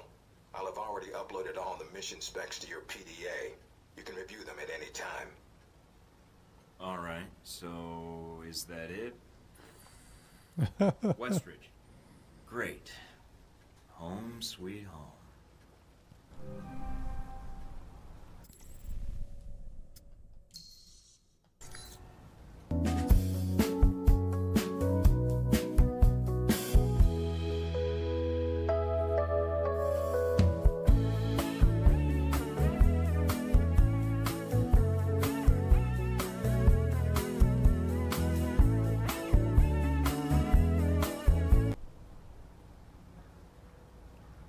I'll have already uploaded all the mission specs to your PDA. You can review them at any time. Alright, so is that it? Westridge. Great. Home sweet home.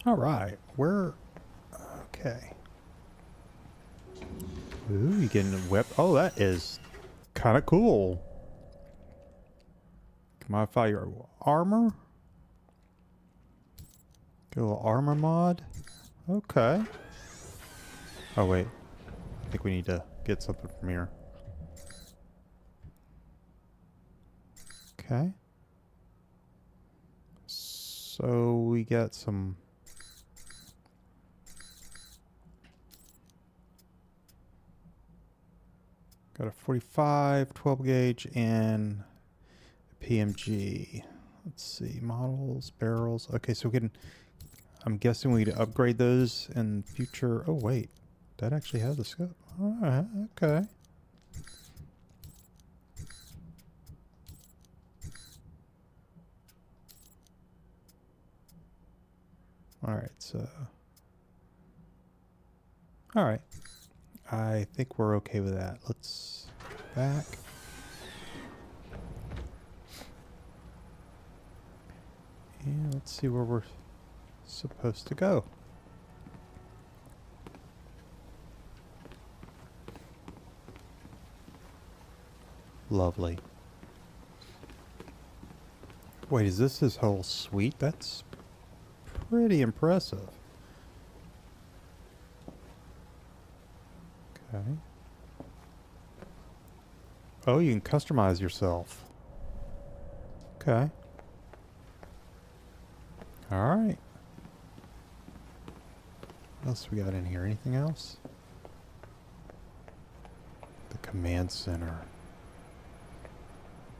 All right, we're okay. Ooh, you getting a whip? Oh, that is kind of cool. Modify your armor. Get a little armor mod. Okay. Oh wait, I think we need to get something from here. Okay. So we got some. Got a 45, 12 gauge, and a PMG. Let's see, models, barrels. Okay, so we can, I'm guessing we need to upgrade those in future. Oh, wait, that actually has a scope. All right, okay. All right, so. All right. I think we're okay with that. Let's back. And let's see where we're supposed to go. Lovely. Wait, is this his whole suite? That's pretty impressive. Okay. Oh, you can customize yourself. Okay. All right. What else we got in here? Anything else? The command center.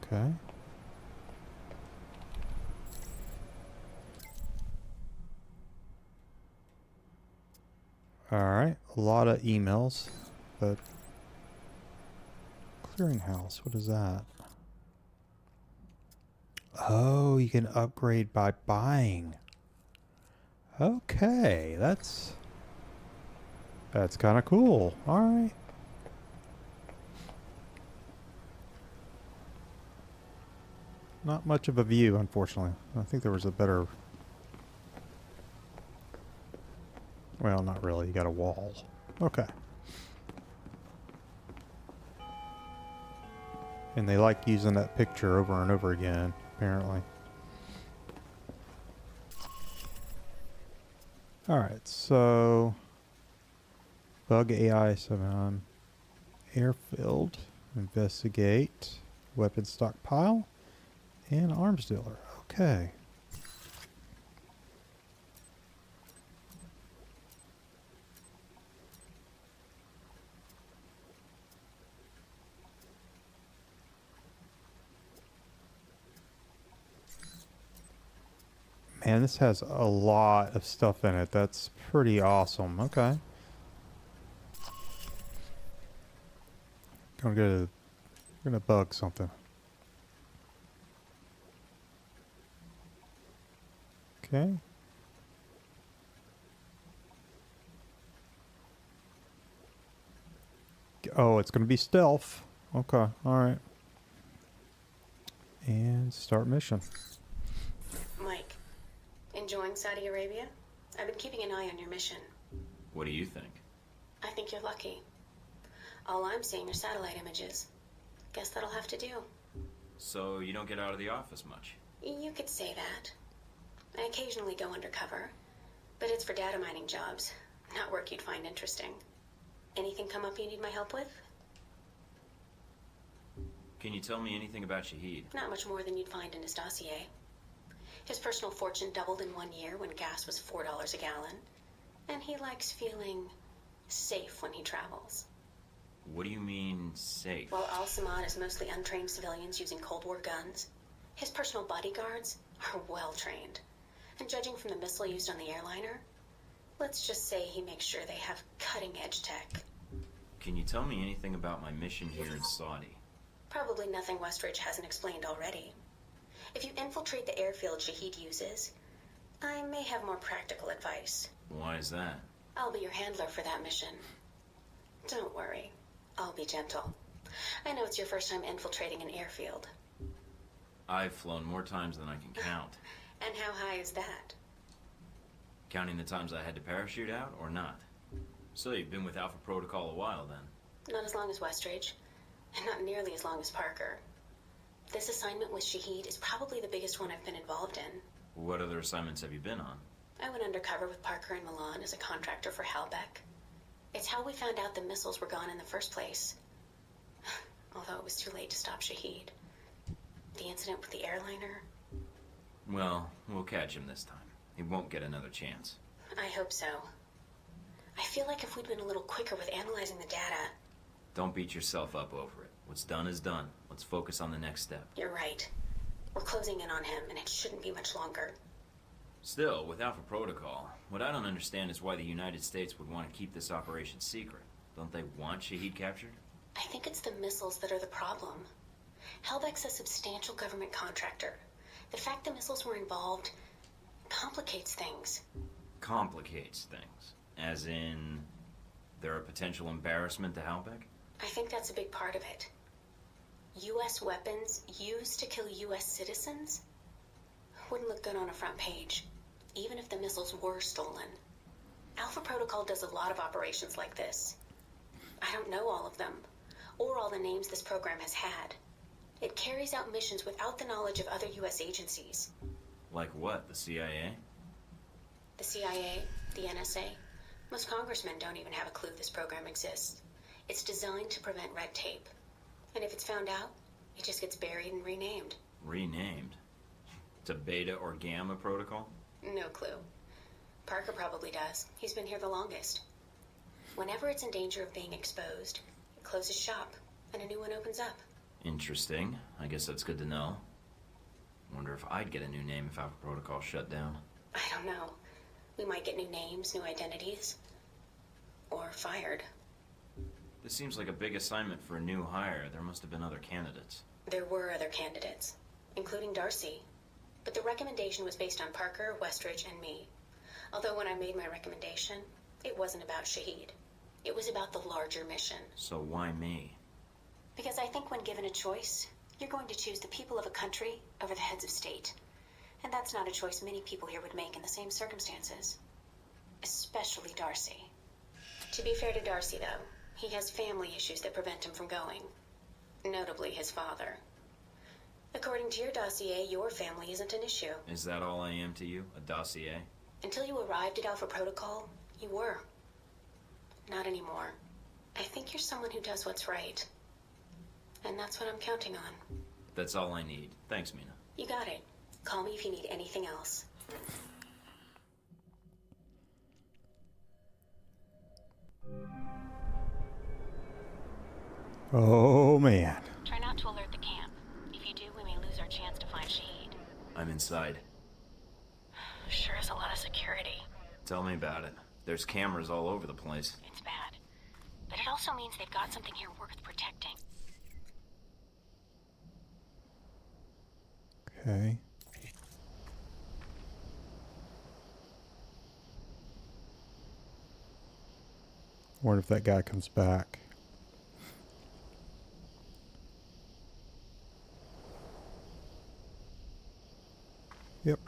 Okay. All right. A lot of emails. But clearinghouse, what is that? Oh, you can upgrade by buying. Okay, that's kind of cool. All right. Not much of a view, unfortunately. I think there was a better. Well, not really. You got a wall. Okay. And they like using that picture over and over again, apparently. Alright, so bug AI 7 airfield, investigate, weapon stockpile, and arms dealer. Okay. Man, this has a lot of stuff in it. That's pretty awesome. Okay. We're gonna bug something. Okay. Oh, it's gonna be stealth. Okay, alright. And start mission. Mike, enjoying Saudi Arabia? I've been keeping an eye on your mission. What do you think? I think you're lucky. All I'm seeing are satellite images. Guess that'll have to do. So you don't get out of the office much? You could say that. I occasionally go undercover, but it's for data mining jobs, not work you'd find interesting. Anything come up you need my help with? Can you tell me anything about Shahid? Not much more than you'd find in his dossier. His personal fortune doubled in 1 year when gas was $4 a gallon, and he likes feeling safe when he travels. What do you mean, safe? While Al-Samad is mostly untrained civilians using Cold War guns, his personal bodyguards are well trained. And judging from the missile used on the airliner, let's just say he makes sure they have cutting-edge tech. Can you tell me anything about my mission here in Saudi? Probably nothing Westridge hasn't explained already. If you infiltrate the airfield Shahid uses, I may have more practical advice. Why is that? I'll be your handler for that mission. Don't worry, I'll be gentle. I know it's your first time infiltrating an airfield. I've flown more times than I can count. And how high is that? Counting the times I had to parachute out, or not? So you've been with Alpha Protocol a while, then? Not as long as Westridge, and not nearly as long as Parker. This assignment with Shahid is probably the biggest one I've been involved in. What other assignments have you been on? I went undercover with Parker in Milan as a contractor for Halbeck. It's how we found out the missiles were gone in the first place. Although it was too late to stop Shahid. The incident with the airliner. Well, we'll catch him this time. He won't get another chance. I hope so. I feel like if we'd been a little quicker with analyzing the data... Don't beat yourself up over it. What's done is done. Let's focus on the next step. You're right. We're closing in on him, and it shouldn't be much longer. Still, with Alpha Protocol, what I don't understand is why the United States would want to keep this operation secret. Don't they want Shahid captured? I think it's the missiles that are the problem. Halbeck's a substantial government contractor. The fact the missiles were involved complicates things. Complicates things? As in, they're a potential embarrassment to Halbeck? I think that's a big part of it. U.S. weapons used to kill U.S. citizens wouldn't look good on a front page, even if the missiles were stolen. Alpha Protocol does a lot of operations like this. I don't know all of them, or all the names this program has had. It carries out missions without the knowledge of other U.S. agencies. Like what, the CIA? The CIA, the NSA. Most congressmen don't even have a clue this program exists. It's designed to prevent red tape. And if it's found out, it just gets buried and renamed. Renamed? To Beta or Gamma Protocol? No clue. Parker probably does. He's been here the longest. Whenever it's in danger of being exposed, it closes shop, and a new one opens up. Interesting. I guess that's good to know. Wonder if I'd get a new name if Alpha Protocol shut down. I don't know. We might get new names, new identities. Or fired. This seems like a big assignment for a new hire. There must have been other candidates. There were other candidates, including Darcy. But the recommendation was based on Parker, Westridge, and me. Although when I made my recommendation, it wasn't about Shahid. It was about the larger mission. So why me? Because I think when given a choice, you're going to choose the people of a country over the heads of state. And that's not a choice many people here would make in the same circumstances. Especially Darcy. To be fair to Darcy, though, he has family issues that prevent him from going. Notably his father. According to your dossier, your family isn't an issue. Is that all I am to you? A dossier? Until you arrived at Alpha Protocol, you were. Not anymore. I think you're someone who does what's right. And that's what I'm counting on. That's all I need. Thanks, Mina. You got it. Call me if you need anything else. Oh, man. Try not to alert the camp. If you do, we may lose our chance to find Shahid. I'm inside. Tell me about it. There's cameras all over the place. It's bad. But it also means they've got something here worth protecting. Okay. Wonder if that guy comes back. Yep.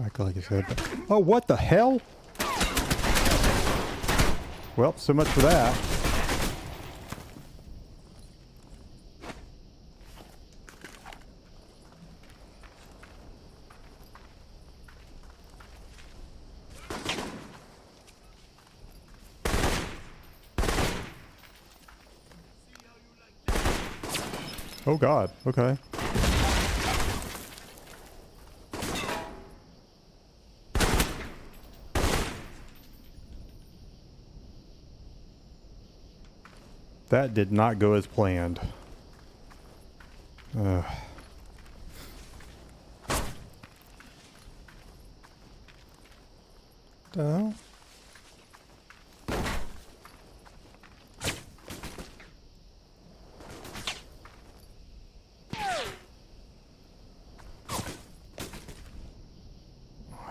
Act like it's head. Oh, what the hell? Well, so much for that. Oh God, okay. That did not go as planned. The hell?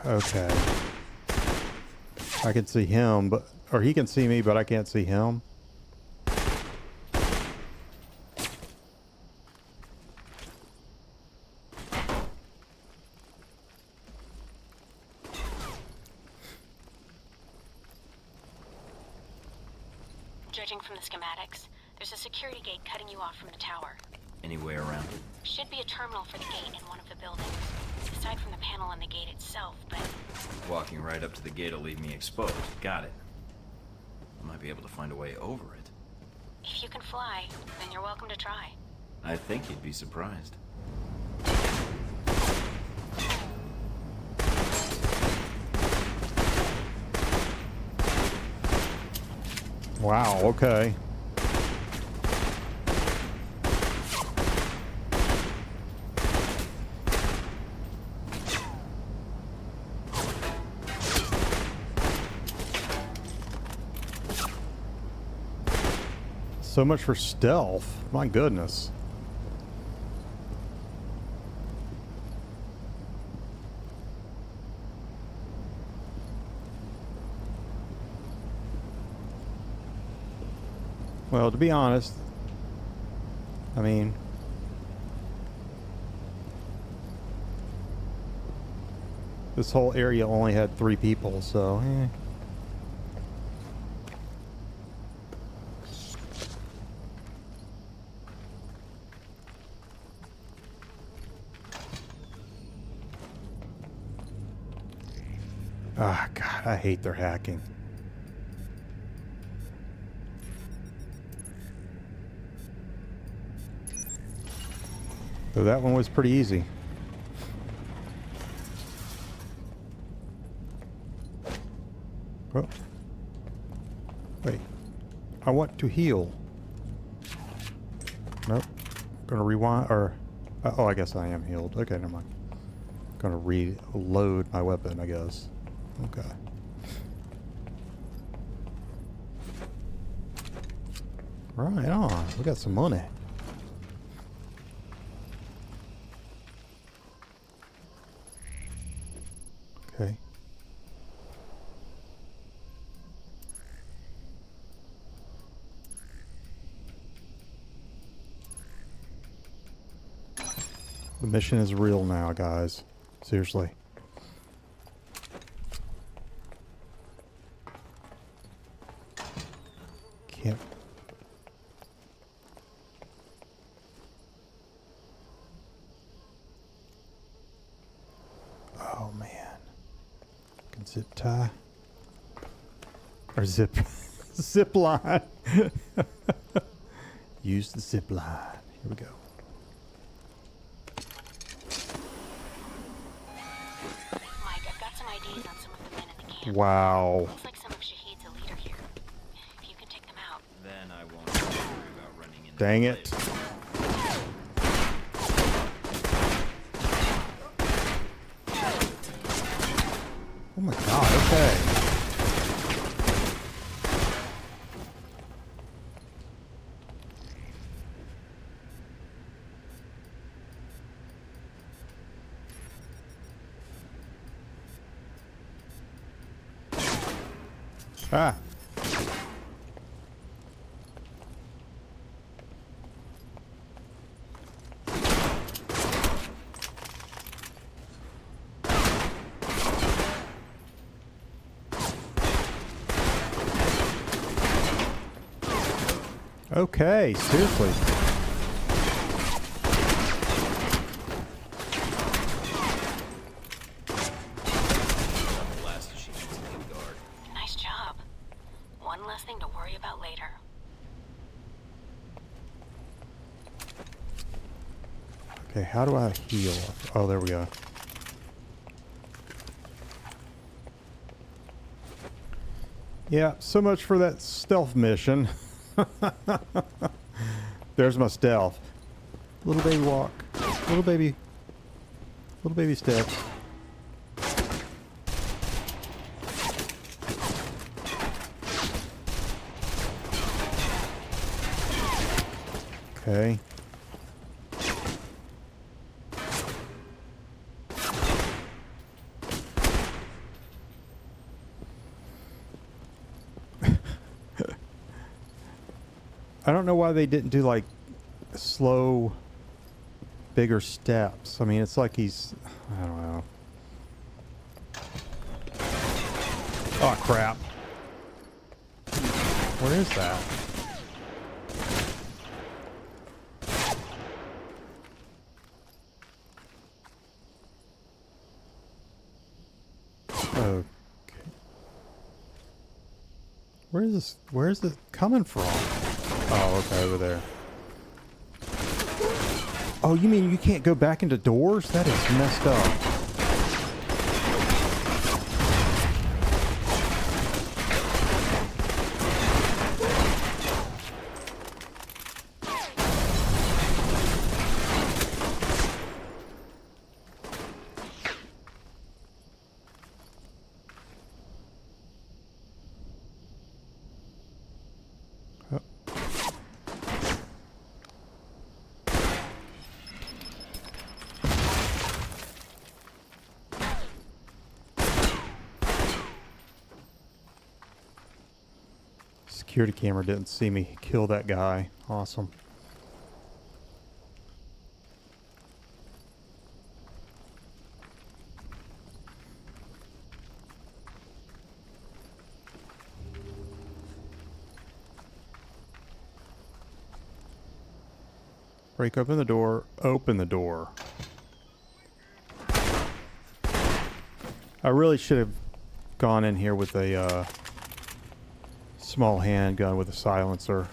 Okay. I can see him, but or he can see me, but I can't see him. Judging from the schematics, there's a security gate cutting you off from the tower. Any way around it? Should be a terminal for the gate in one of the buildings. Aside from the panel on the gate itself, but... Walking right up to the gate will leave me exposed. Got it. I might be able to find a way over it. If you can fly, then you're welcome to try. I think you'd be surprised. Wow, okay. So much for stealth. My goodness. Well, to be honest, I mean, this whole area only had 3 people, so Ah, God, I hate their hacking. So that one was pretty easy. Oh. Wait. I want to heal. Nope. Gonna rewind, or... oh, I guess I am healed. Okay, never mind. Gonna reload my weapon, I guess. Okay. Right on. We got some money. Okay. The mission is real now, guys. Seriously. Can't. Oh man. Can zip tie. Or zip zip line. Use the zip line. Here we go. Wow. Looks like some of Shahid's a leader here. If you can take them out. Then I won't have to worry about running into Dang them it. later. Oh my god, okay. Ah. Okay, seriously. The last of Shahid's main guard. Nice job. One less thing to worry about later. Okay, how do I heal? Oh, there we go. Yeah, so much for that stealth mission. There's my stealth. Little baby walk. Little baby steps. Okay. I don't know why they didn't do like slow, bigger steps. I mean, it's like he's, I don't know. Oh crap. What is that? Okay. Where is this coming from? Oh, okay, over there. Oh, you mean you can't go back into doors? That is messed up. Security camera didn't see me kill that guy. Awesome. Break open the door. Open the door. I really should have gone in here with a small handgun with a silencer.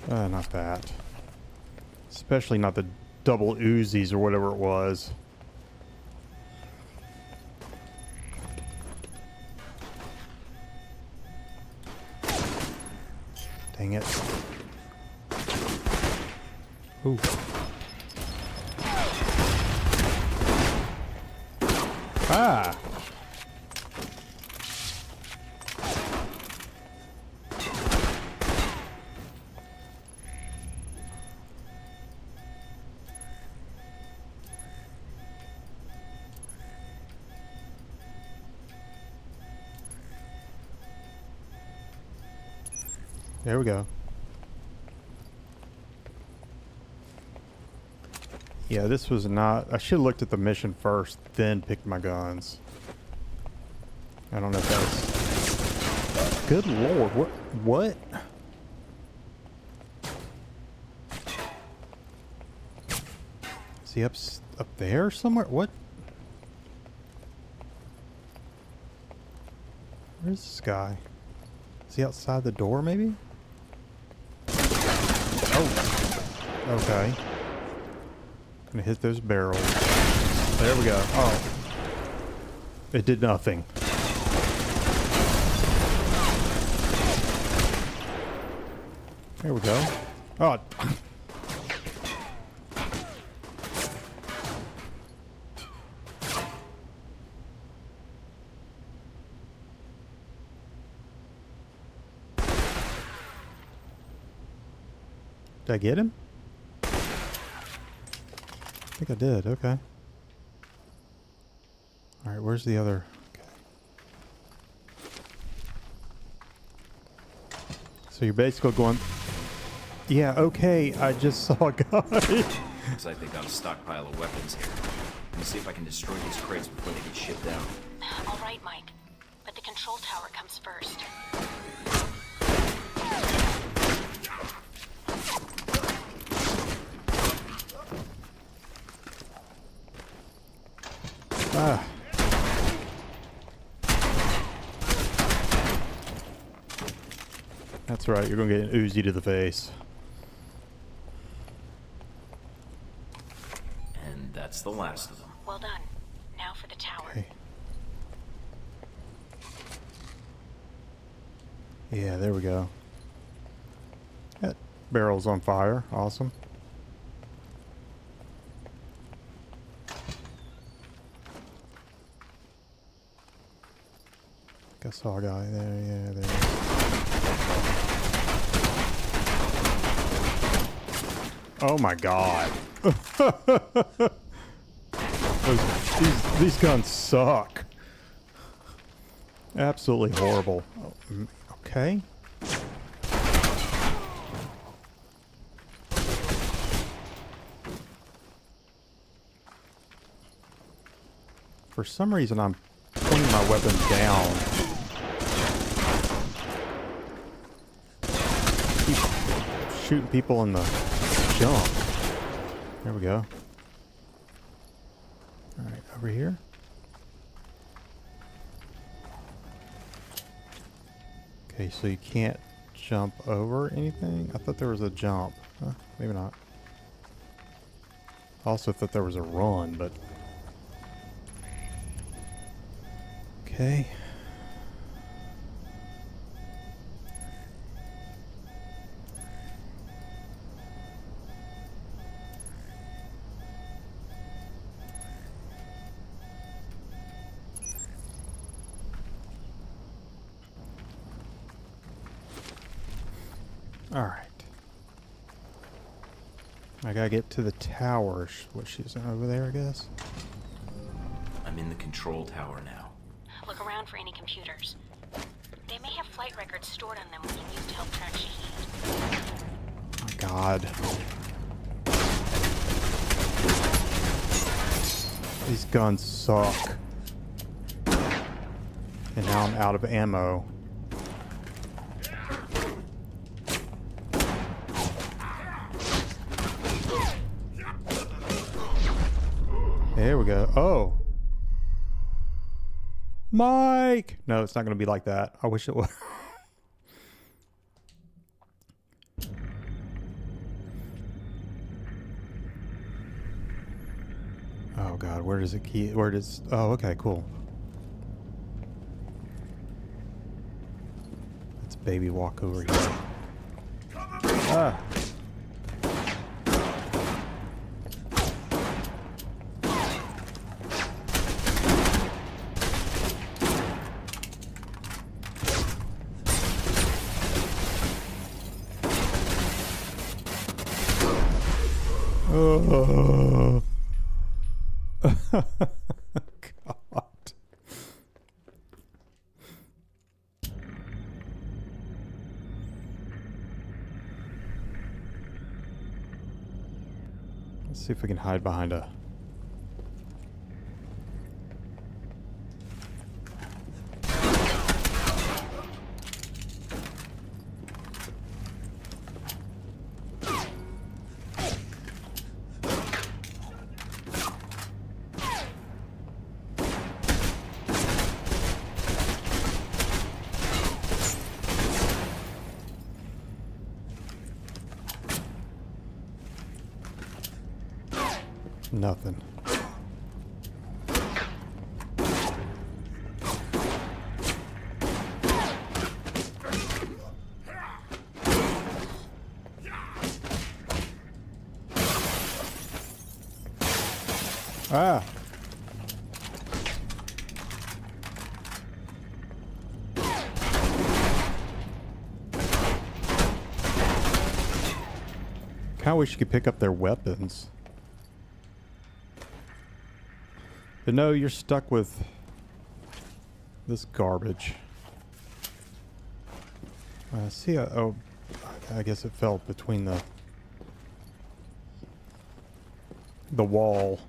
Not that. Especially not the double Uzis or whatever it was. Dang it. Ooh. Ah! There we go. Yeah, this was not... I should have looked at the mission first, then picked my guns. I don't know if that's... Good lord, what? Is he up there somewhere? What? Where's this guy? Is he outside the door, maybe? Oh. Okay. Gonna hit those barrels. There we go. Oh. It did nothing. There we go. Oh. Did I get him? I think I did. Okay. All right, where's the other? Okay. So you're basically going... Yeah, okay, I just saw a guy. Looks like they got a stockpile of weapons here. Let me see if I can destroy these crates before they get shipped out. All right, Mike. But the control tower comes first. Ah. That's right, you're gonna get an Uzi to the face. And that's the last of them. Well done. Now for the tower. Okay. Yeah, there we go. That barrel's on fire. Awesome. I saw a guy there. Yeah, there. Oh my god. These guns suck. Absolutely horrible. Oh, okay. For some reason I'm pointing my weapon down. Keep shooting people in the jump. There we go. Alright, over here. Okay, so you can't jump over anything? I thought there was a jump. Maybe not. I also thought there was a run, but... Okay. All right. I gotta get to the tower. What, she's over there, I guess? I'm in the control tower now. Look around for any computers. They may have flight records stored on them we can use to help track Shahid. Oh my god. These guns suck. And now I'm out of ammo. There we go. Oh. Mike! No, it's not going to be like that. I wish it was. Oh god, where does it key? Where does... Oh, okay, cool. Let's baby walk over here. Ah! Oh. God. Let's see if we can hide behind a... Nothing. Ah. Kinda wish you could pick up their weapons. But no, you're stuck with this garbage. See, oh, I guess it fell between the wall.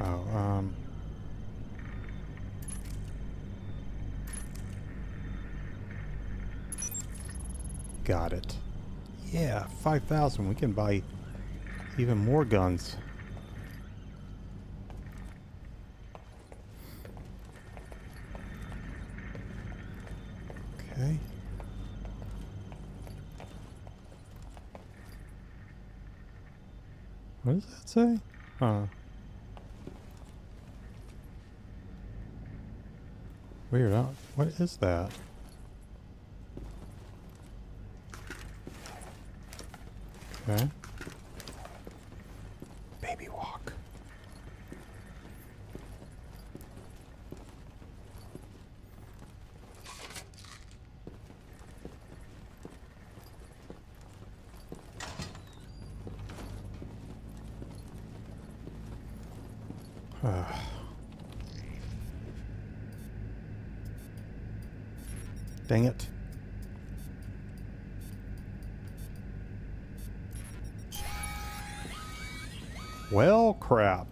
Oh, got it. Yeah, 5,000. We can buy even more guns. Okay. What does that say? Weird. What is that? Okay. Baby walk. Dang it. Well, crap.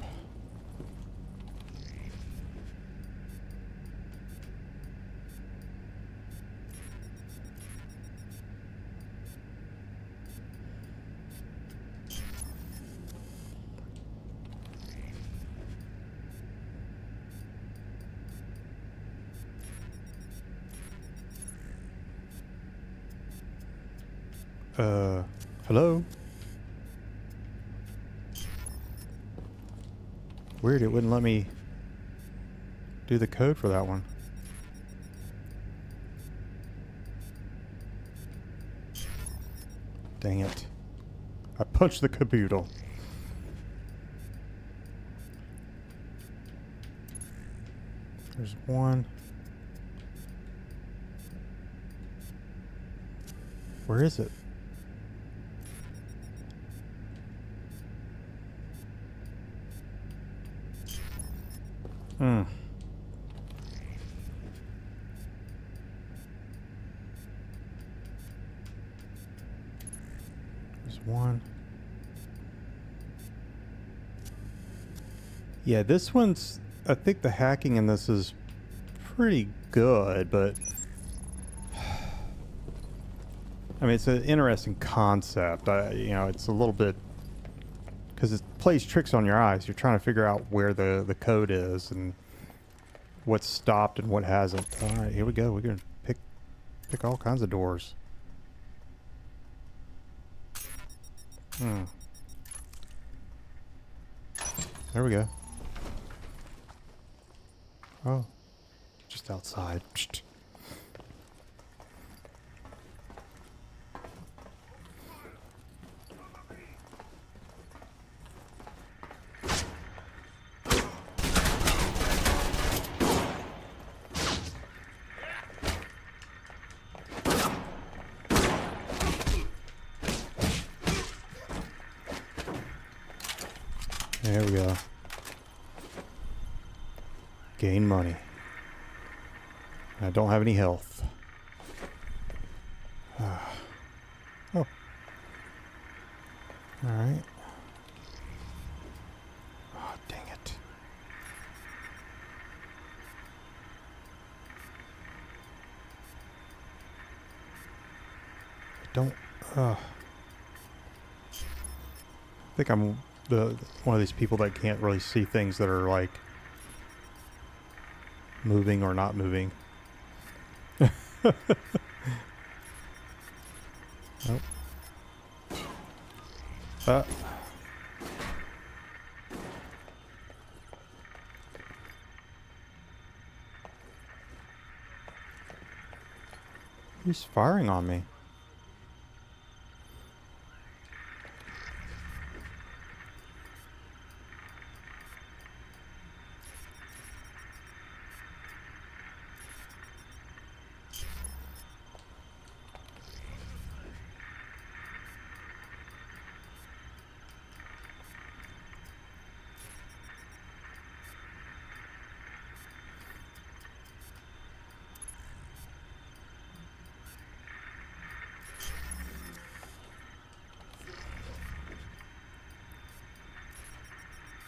Hello? Weird, it wouldn't let me do the code for that one. Dang it. I punched the caboodle. There's one. Where is it? Hmm. There's one. Yeah, this one's... I think the hacking in this is pretty good, but... I mean, it's an interesting concept. You know, it's a little bit... Because it plays tricks on your eyes. You're trying to figure out where the code is and what's stopped and what hasn't. Alright, here we go. We're going to pick all kinds of doors. Hmm. There we go. Oh. Just outside. Psst. There we go. Gain money. I don't have any health. Oh. Alright. Oh, dang it. I don't... I think I'm one of these people that can't really see things that are like moving or not moving. Nope. He's firing on me.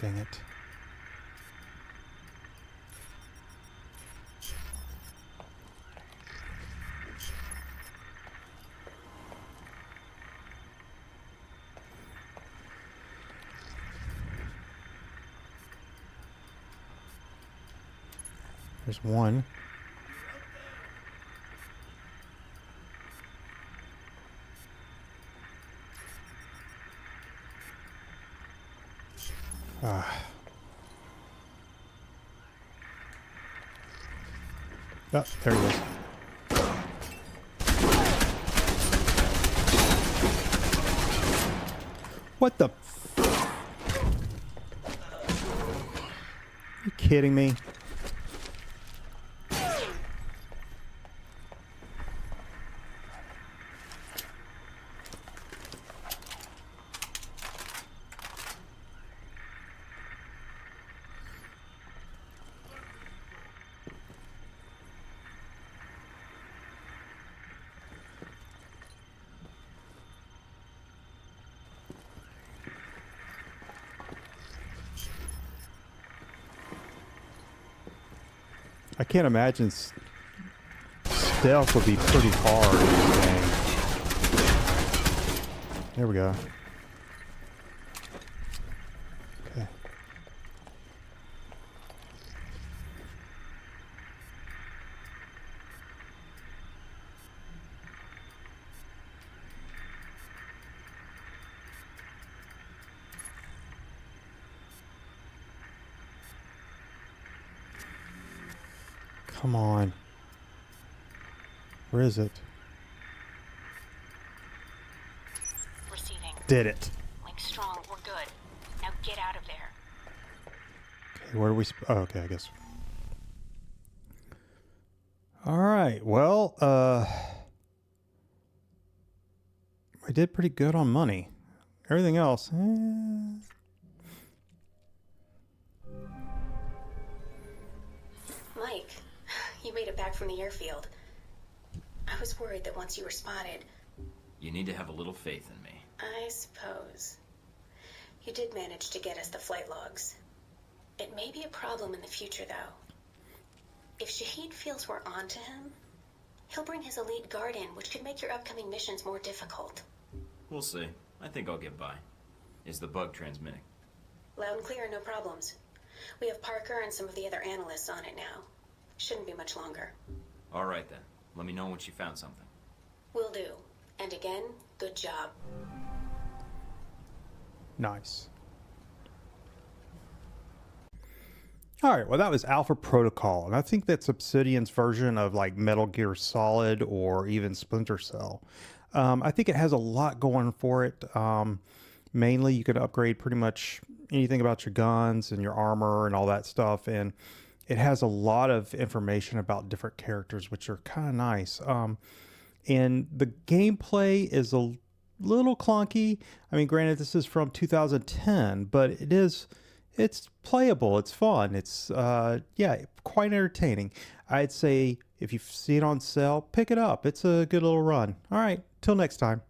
Dang it. There's one. Ah. Oh, there he is. What the? Are you kidding me? I can't imagine stealth would be pretty hard in this game. There we go. Okay. Come on. Where is it? Receiving. Did it. Link strong. We're good. Now get out of there. Okay, where do we... Oh, okay, I guess. All right. Well, I did pretty good on money. Everything else... Mike, you made it back from the airfield. I was worried that once you were spotted... You need to have a little faith in me. I suppose. You did manage to get us the flight logs. It may be a problem in the future, though. If Shahid feels we're onto him, he'll bring his elite guard in, which could make your upcoming missions more difficult. We'll see. I think I'll get by. Is the bug transmitting? Loud and clear, no problems. We have Parker and some of the other analysts on it now. Shouldn't be much longer. All right, then. Let me know once you found something. Will do. And again, good job. Nice. All right, well, that was Alpha Protocol, and I think that's Obsidian's version of like Metal Gear Solid or even Splinter Cell. I think it has a lot going for it. Mainly, you could upgrade pretty much anything about your guns and your armor and all that stuff, and it has a lot of information about different characters, which are kind of nice. And the gameplay is a little clunky. I mean, granted, this is from 2010, but it's playable. It's fun. It's, yeah, quite entertaining. I'd say if you see it on sale, pick it up. It's a good little run. All right, till next time.